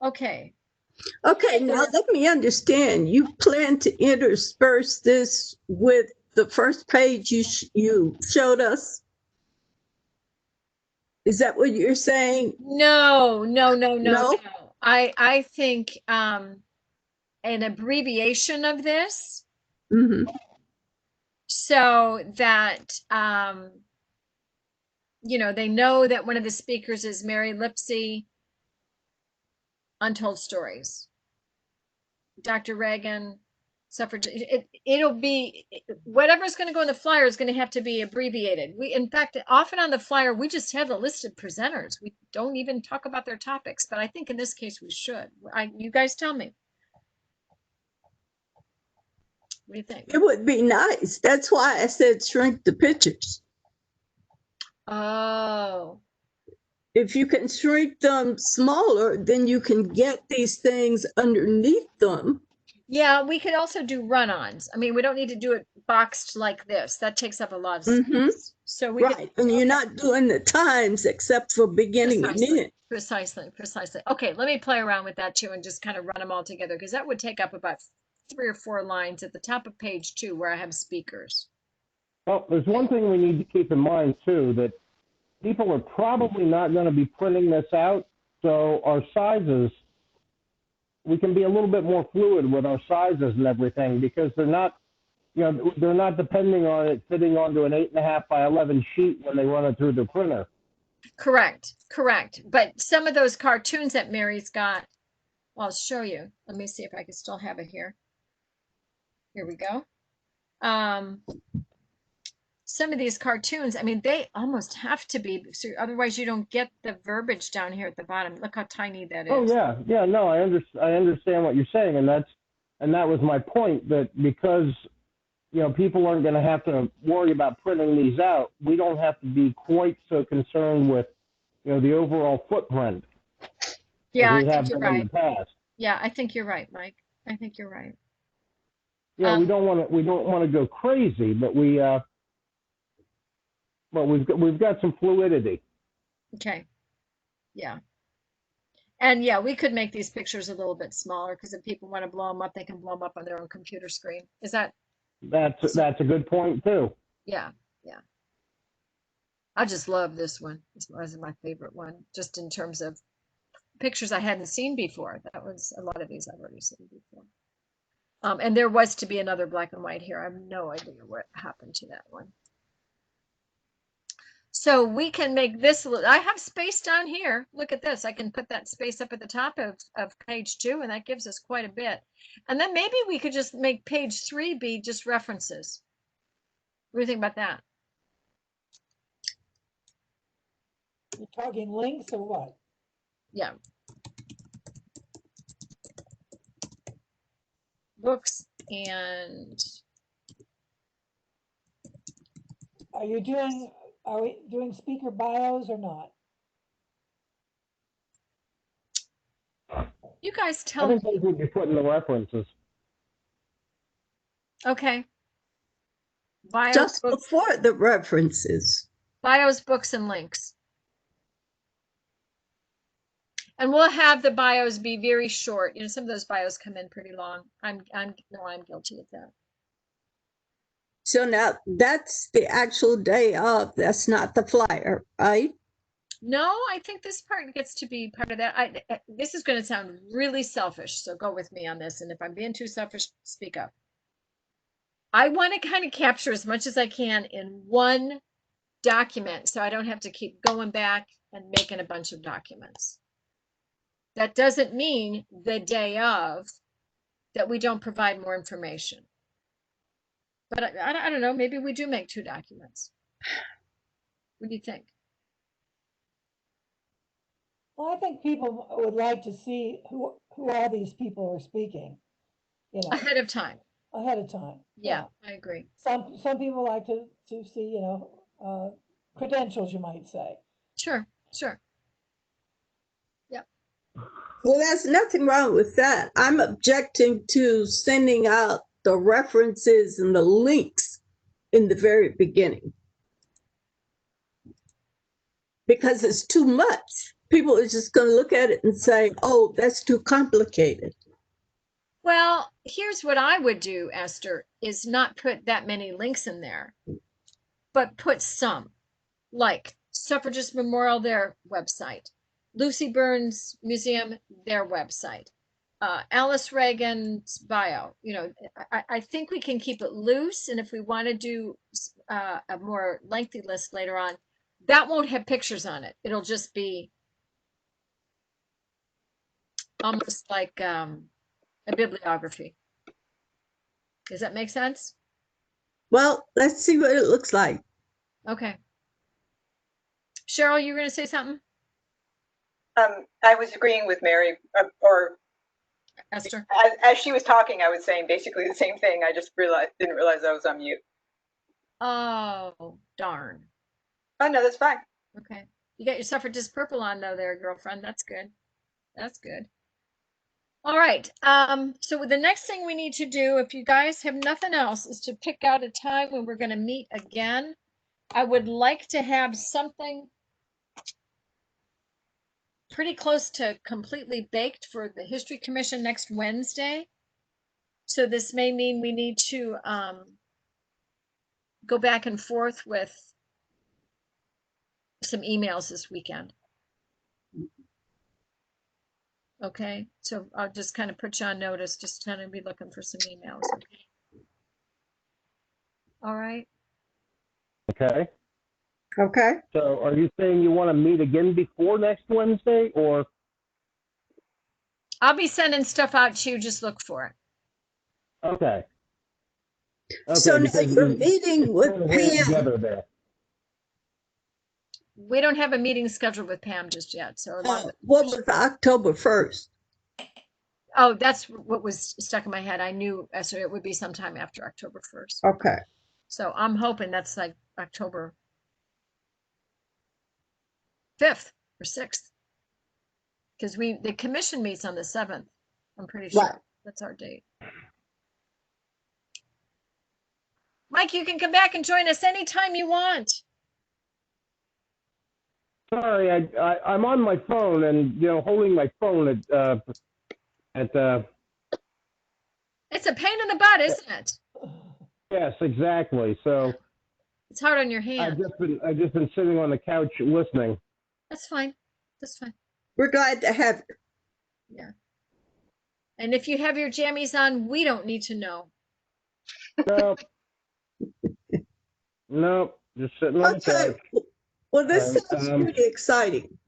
Okay. Okay, now let me understand. You plan to intersperse this with the first page you showed us? Is that what you're saying? No. I think an abbreviation of this, so that you know, they know that one of the speakers is Mary Lipsey, Untold Stories. Dr. Reagan, suffrage. It'll be whatever's going to go in the flyer is going to have to be abbreviated. In fact, often on the flyer we just have the listed presenters. We don't even talk about their topics, but I think in this case we should. You guys tell me. What do you think? It would be nice. That's why I said shrink the pictures. Oh. If you can shrink them smaller, then you can get these things underneath them. Yeah, we could also do run-ons. I mean, we don't need to do it boxed like this. That takes up a lot of space. So we right, and you're not doing the times except for beginning and end. Precisely. Okay, let me play around with that too and just kind of run them all together, because that would take up about 3 or 4 lines at the top of page 2 where I have speakers. Well, there's one thing we need to keep in mind too, that people are probably not going to be printing this out, so our sizes, we can be a little bit more fluid with our sizes and everything, because they're not, you know, they're not depending on it fitting onto an 8.5 by 11 sheet when they run it through the printer. Correct, correct. But some of those cartoons that Mary's got, well, I'll show you. Let me see if I can still have it here. Here we go. Some of these cartoons, I mean, they almost have to be, so otherwise you don't get the verbiage down here at the bottom. Look how tiny that is. Oh yeah, no, I understand what you're saying, and that was my point, that because people aren't going to have to worry about printing these out, we don't have to be quite so concerned with the overall footprint. Yeah, as we I have think you're been in right. the past. Yeah, I think you're right, Mike. I think you're right. Yeah, we don't want to go crazy, but we've got some fluidity. Okay. Yeah. And yeah, we could make these pictures a little bit smaller because if people want to blow them up, they can blow them up on their own computer screen. Is that? That's a good point too. Yeah, yeah. I just love this one. This was my favorite one, just in terms of pictures I hadn't seen before. That was a lot of these I've already seen before. And there was to be another black and white here. I have no idea what happened to that one. So we can make this, I have space down here. Look at this. I can put that space up at the top of page 2, and that gives us quite a bit. And then maybe we could just make page 3 be just references. What do you think about that? You're talking links or what? Yeah. Books and Are we doing speaker bios or not? you guys I tell me. think those would be put in the references. Okay. Bios, Just books, before the references. bios, books, and links. And we'll have the bios be very short. Some of those bios come in pretty long. I'm guilty of that. So now that's the actual day of, that's not the flyer, right? No, I think this part gets to be part of that. This is going to sound really selfish, so go with me on this. And if I'm being too selfish, speak up. I want to kind of capture as much as I can in one document, so I don't have to keep going back and making a bunch of documents. That doesn't mean the day of that we don't provide more information. But I don't know, maybe we do make 2 documents. What do you think? Well, I think people would like to see who all these people are speaking, Ahead of time. ahead of time. Yeah, I agree. Some people like to see, credentials, you might say. Sure. Yep. Well, there's nothing wrong with that. I'm objecting to sending out the references and the links in the very beginning, because it's too much. People are just going to look at it and say, oh, that's too complicated. Well, here's what I would do, Esther, is not put that many links in there, but put some, like Suffragist Memorial, their website, Lucy Burns Museum, their website, Alice Reagan's bio. I think we can keep it loose, and if we want to do a more lengthy list later on, that won't have pictures on it. It'll just be almost like a bibliography. Does that make sense? Well, let's see what it looks like. Okay. Cheryl, you were going to say something? I was agreeing with Mary, or Esther? As she was talking, I was saying basically the same thing. I just didn't realize I was on mute. Oh, darn. Oh, no, that's fine. Okay. You got your Suffragist purple on though there, girlfriend. That's good. That's good. All right. So the next thing we need to do, if you guys have nothing else, is to pick out a time when we're going to meet again. I would like to have something pretty close to completely baked for the History Commission next Wednesday. So this may mean we need to go back and forth with some emails this weekend. Okay, so I'll just kind of put you on notice, just kind of be looking for some emails. Okay. All right. Okay. Okay. So are you saying you want to meet again before next Wednesday, or? I'll be sending stuff out to you. Just look for it. Okay. So now because you're we- meeting it's with kind of ran Pam. together there. We don't have a meeting scheduled with Pam just yet. So a lot of What was October 1st? oh, that's what was stuck in my head. I knew so it would be sometime after October 1st. Okay. So I'm hoping that's like October 5th or 6th. Because the commission meets on the 7th. I'm pretty sure Right. that's our date. Mike, you can come back and join us anytime you want. Sorry, I'm on my phone and holding my phone at It's a pain in the butt, isn't it? yes, exactly. So It's hard on your hand. I've just been sitting on the couch listening. That's fine. That's fine. We're glad to have you. Yeah. And if you have your jammies on, we don't need to know. No, no, just sitting on the Okay. couch. Well, this sounds Um, pretty exciting.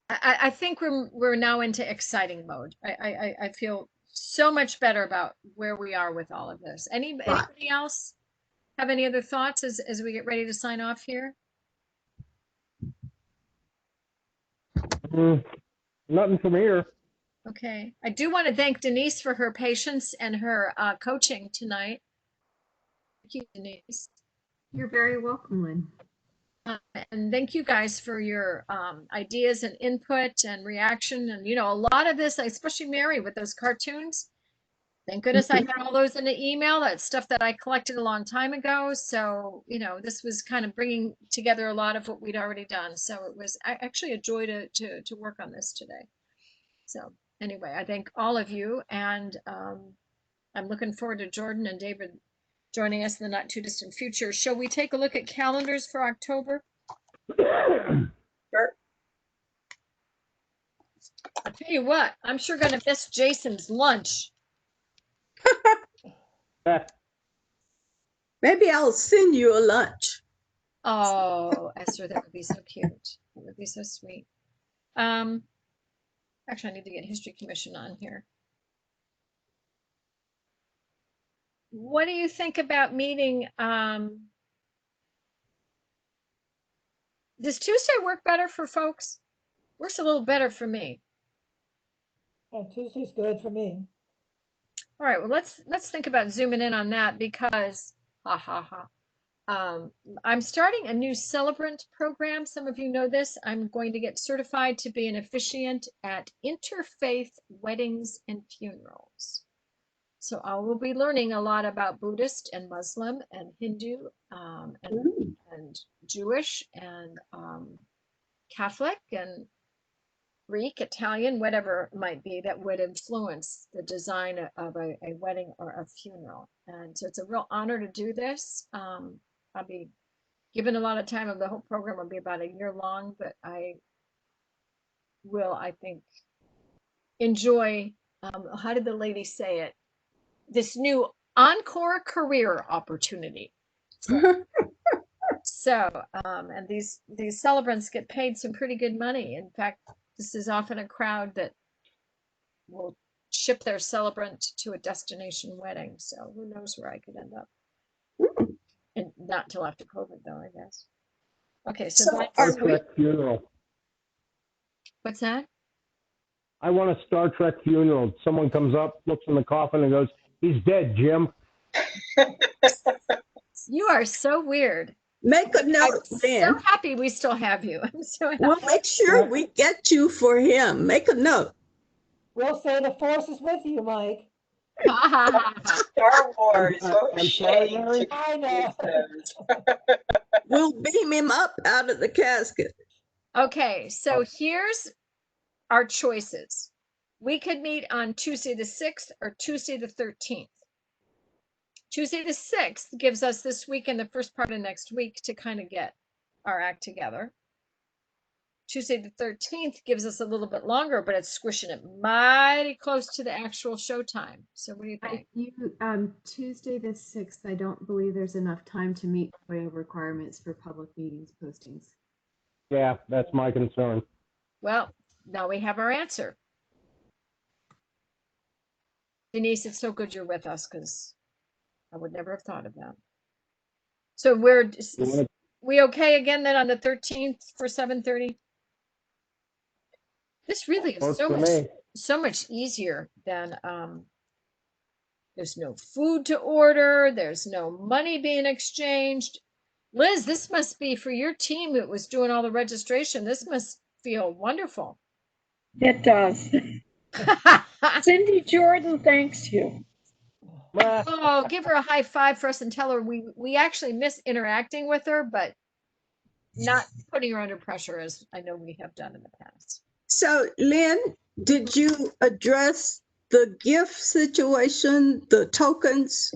I think we're now into exciting mode. I feel so much better about where we are with all of this. Anybody else have any other thoughts as we get ready to sign off here? Nothing from here. Okay. I do want to thank Denise for her patience and her coaching tonight. Thank you, Denise. You're very welcome, Lynn. And thank you guys for your ideas and input and reaction. And, a lot of this, especially Mary with those cartoons. Thank goodness I had all those in an email. That's stuff that I collected a long time ago. So, this was kind of bringing together a lot of what we'd already done. So it was actually a joy to work on this today. So anyway, I thank all of you. And I'm looking forward to Jordan and David joining us in the not too distant future. Shall we take a look at calendars for October? Sure. I'll tell you what, I'm sure going to miss Jason's lunch. Maybe I'll send you a lunch. Oh, Esther, that would be so cute. That would be so sweet. Actually, I need to get History Commission on here. What do you think about meeting? Does Tuesday work better for folks? Works a little better for me. Tuesday's good for me. All right, well, let's think about zooming in on that because, I'm starting a new celebrant program. Some of you know this. I'm going to get certified to be an officiant at interfaith weddings and funerals. So I will be learning a lot about Buddhist and Muslim and Hindu and Jewish and Catholic and Greek, Italian, whatever it might be that would influence the design of a wedding or a funeral. And so it's a real honor to do this. I'll be given a lot of time. Of the whole program will be about a year long, but I will, I think, enjoy, how did the lady say it? This new encore career opportunity. So, and these celebrants get paid some pretty good money. In fact, this is often a crowd that will ship their celebrant to a destination wedding. So who knows where I could end up. And not till after COVID though, I guess. Okay, so Star Trek funeral. What's that? I want a Star Trek funeral. Someone comes up, looks in the coffin and goes, "He's dead, Jim." You are so weird. Make a note, I'm then. so happy we still have you. I'm so happy. We'll make sure we get you for him. Make a note. We'll say the force is with you, Mike. Star Wars. I'm sorry, Mary? I know. We'll beam him up out of the casket. Okay, so here's our choices. We could meet on Tuesday the 6th or Tuesday the 13th. Tuesday the 6th gives us this week and the first part of next week to kind of get our act together. Tuesday the 13th gives us a little bit longer, but it's squishing it mighty close to the actual show time. So what do you think? Tuesday the 6th, I don't believe there's enough time to meet FOIA requirements for public meetings postings. Yeah, that's my concern. Well, now we have our answer. Denise, it's so good you're with us because I would never have thought of that. So we okay again then on the 13th for 7:30? This really is Works for me. so much easier than there's no food to order, there's no money being exchanged. Liz, this must be for your team that was doing all the registration. This must feel wonderful. It does. Cindy Jordan thanks you. Oh, give her a high five for us and tell her we actually miss interacting with her, but not putting her under pressure as I know we have done in the past. So, Lynn, did you address the gift situation, the tokens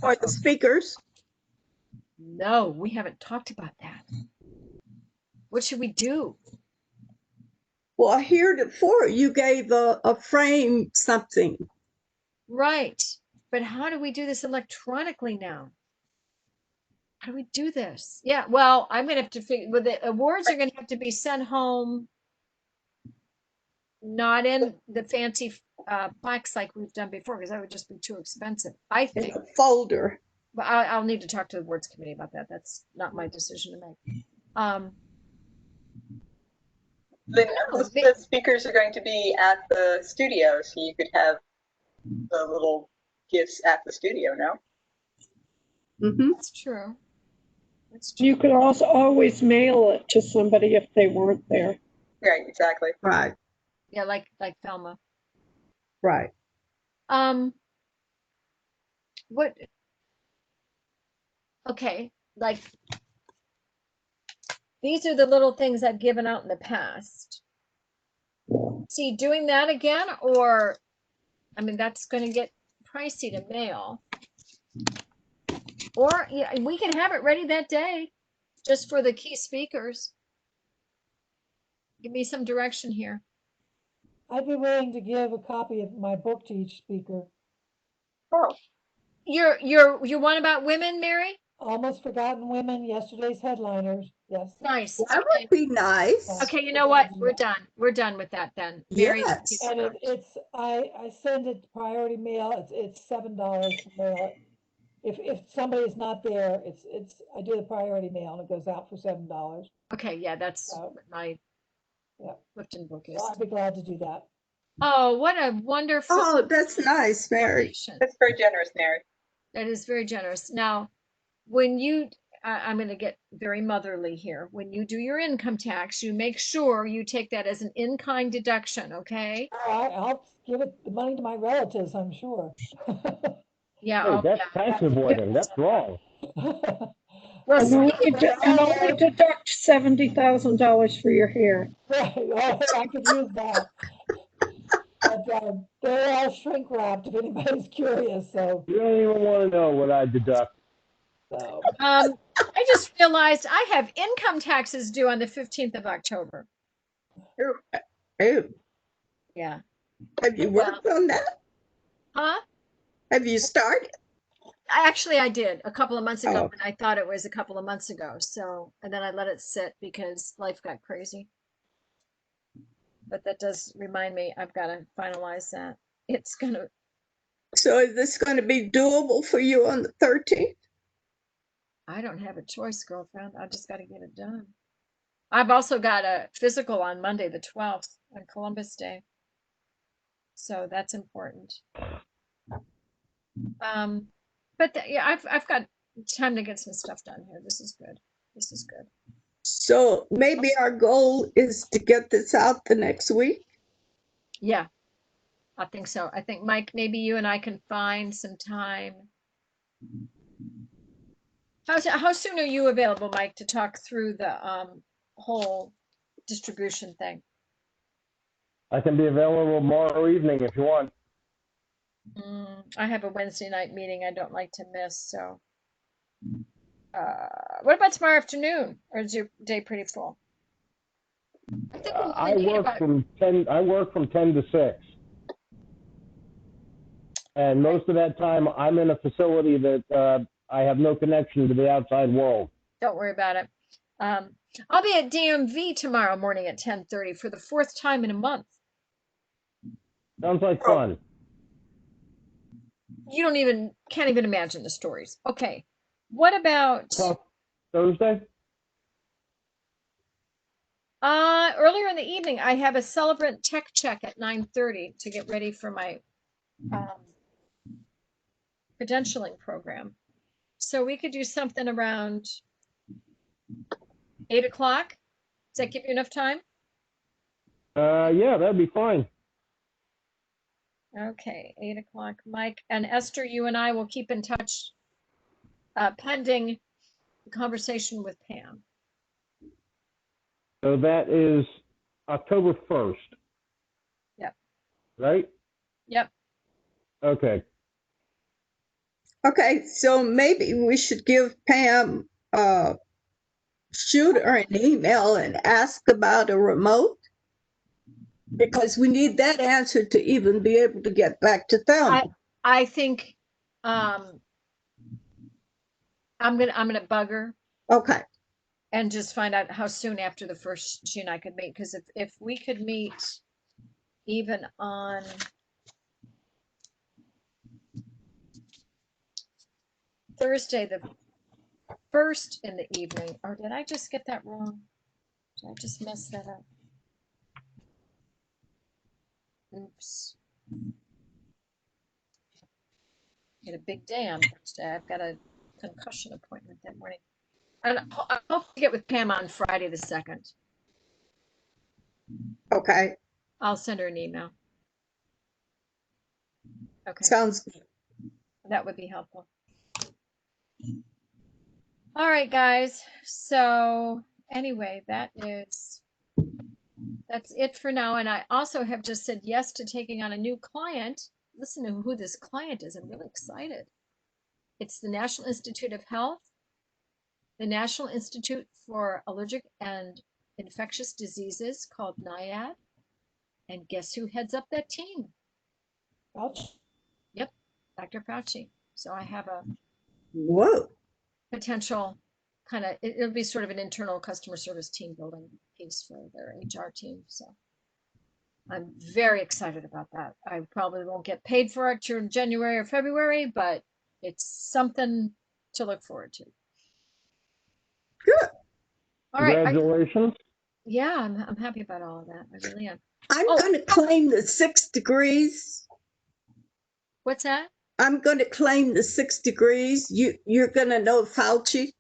for the speakers? No, we haven't talked about that. What should we do? Well, heretofore you gave a frame something. Right. But how do we do this electronically now? How do we do this? Yeah, well, I'm going to have to figure, well, the awards are going to have to be sent home, not in the fancy plaques like we've done before, because that would just be too expensive, I In think. a folder. But I'll need to talk to the awards committee about that. That's not my decision to make. The speakers are going to be at the studio, so you could have the little gifts at the studio, no? Mm-hmm. That's true. That's true. You could also always mail it to somebody if they weren't there. Right, exactly. Right, Yeah, like Thelma. right. What? Okay, like these are the little things I've given out in the past. See, doing that again, or I mean, that's going to get pricey to mail. Or yeah, we can have it ready that day, just for the key speakers. Give me some direction here. I'd be willing to give a copy of my book to each speaker. Oh, Your one about women, Mary? Almost Forgotten Women, yesterday's headliners. Yes. Nice. That Okay. would be nice. Okay, you know what? We're done. We're done with that then. Mary, Yes. And I send it priority mail. It's $7 to mail it. If somebody's not there, I do the priority mail and it goes out for $7. okay, yeah, that's So, what my yeah. Clifton book is. So I'd be glad to do that. Oh, what a wonderful Oh, that's nice, Mary. donation. that's very generous, Mary. That is very generous. Now, when you, I'm going to get very motherly here. When you do your income tax, you make sure you take that as an in-kind deduction, okay? I'll give the money to my relatives, I'm sure. Yeah. Hey, Oh, that's yeah. tax avoiding. That's wrong. Well, And only speaking deduct $70,000 for your hair. Right, oh, I could use that. But they're all shrink wrapped if anybody's curious, so. You don't even want to know what I deduct. I just realized I have income taxes due on the 15th of October. Oh, Yeah. have you worked on that? Huh? Have you started? I did a couple of months ago, Oh. and I thought it was a couple of months ago. So, and then I let it sit because life got crazy. But that does remind me, I've got to finalize that. It's gonna. So is this going to be doable for you on the 13th? I don't have a choice, girlfriend. I just got to get it done. I've also got a physical on Monday, the 12th, on Columbus Day. So that's important. But yeah, I've got time to get some stuff done here. This is good. This is good. So maybe our goal is to get this out the next week. Yeah, I think so. I think, Mike, maybe you and I can find some time. How soon are you available, Mike, to talk through the whole distribution thing? I can be available tomorrow evening if you want. I have a Wednesday night meeting I don't like to miss, so. What about tomorrow afternoon? Or is your day pretty full? I think we'll I only need work about- from 10. I work from 10 to 6, and most of that time I'm in a facility that I have no connection to the outside world. Don't worry about it. I'll be at DMV tomorrow morning at 10:30 for the 4th time in a month. Sounds like fun. You can't even imagine the stories. Okay. What about Thursday? earlier in the evening? I have a celebrant tech check at 9:30 to get ready for my credentialing program. So we could do something around 8 o'clock. Does that give you enough time? Yeah, that'd be fine. Okay, 8 o'clock. Mike and Esther, you and I will keep in touch pending the conversation with Pam. So that is October 1st. Yep. Right? Yep. Okay. Okay, so maybe we should give Pam, shoot her an email and ask about a remote, because we need that answer to even be able to get back to them. I think I'm gonna bug her Okay, and just find out how soon after the first she and I could meet. Because if we could meet even on Thursday the 1st in the evening, or did I just get that wrong? Did I just mess that up? Oops. Had a big day on Thursday. I've got a concussion appointment that morning. And I hope to get with Pam on Friday the 2nd. okay, I'll send her an email. Okay, sounds good. that would be helpful. All right, guys. So anyway, that's it for now. And I also have just said yes to taking on a new client. Listen to who this client is. I'm really excited. It's the National Institute of Health, the National Institute for Allergic and Infectious Diseases, called NIAID. And guess who heads up that team? Ouch. Yep, Dr. Fauci. So I have a Whoa, potential kind of, it'll be sort of an internal customer service team building piece for their HR team. So I'm very excited about that. I probably won't get paid for it during January or February, but it's something to look forward to. good. All right. Congratulations. Yeah, I'm happy about all of that. I really am. I'm Oh. going to claim the 6 degrees. What's that? I'm going to claim the 6 degrees. You're going to know Fauci.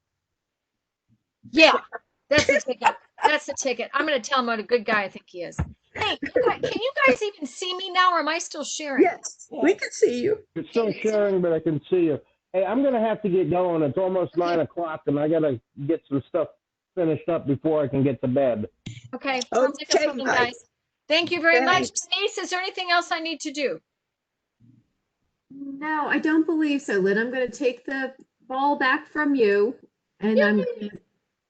Yeah, that's the ticket. That's the ticket. I'm going to tell him what a good guy I think he is. Hey, can you guys even see me now, or am I still sharing? Yes, we can see you. You're still sharing, but I can see you. Hey, I'm going to have to get going. It's almost 9 o'clock, and I got to get some stuff finished up before I can get to bed. Okay, sounds like a Okay, problem, bye. guys. Thank you very much. Thanks. Denise, is there anything else I need to do? No, I don't believe so, Lynn. I'm going to take the ball back from you, and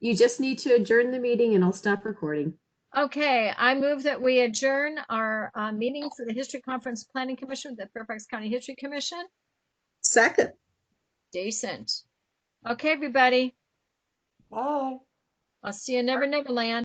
you just need to adjourn the meeting, and I'll stop recording. Okay, I move that we adjourn our meeting for the History Conference Planning Commission, the Fairfax County History Commission. Second. Decent. Okay, everybody. Bye. I'll see you in Never Never Land.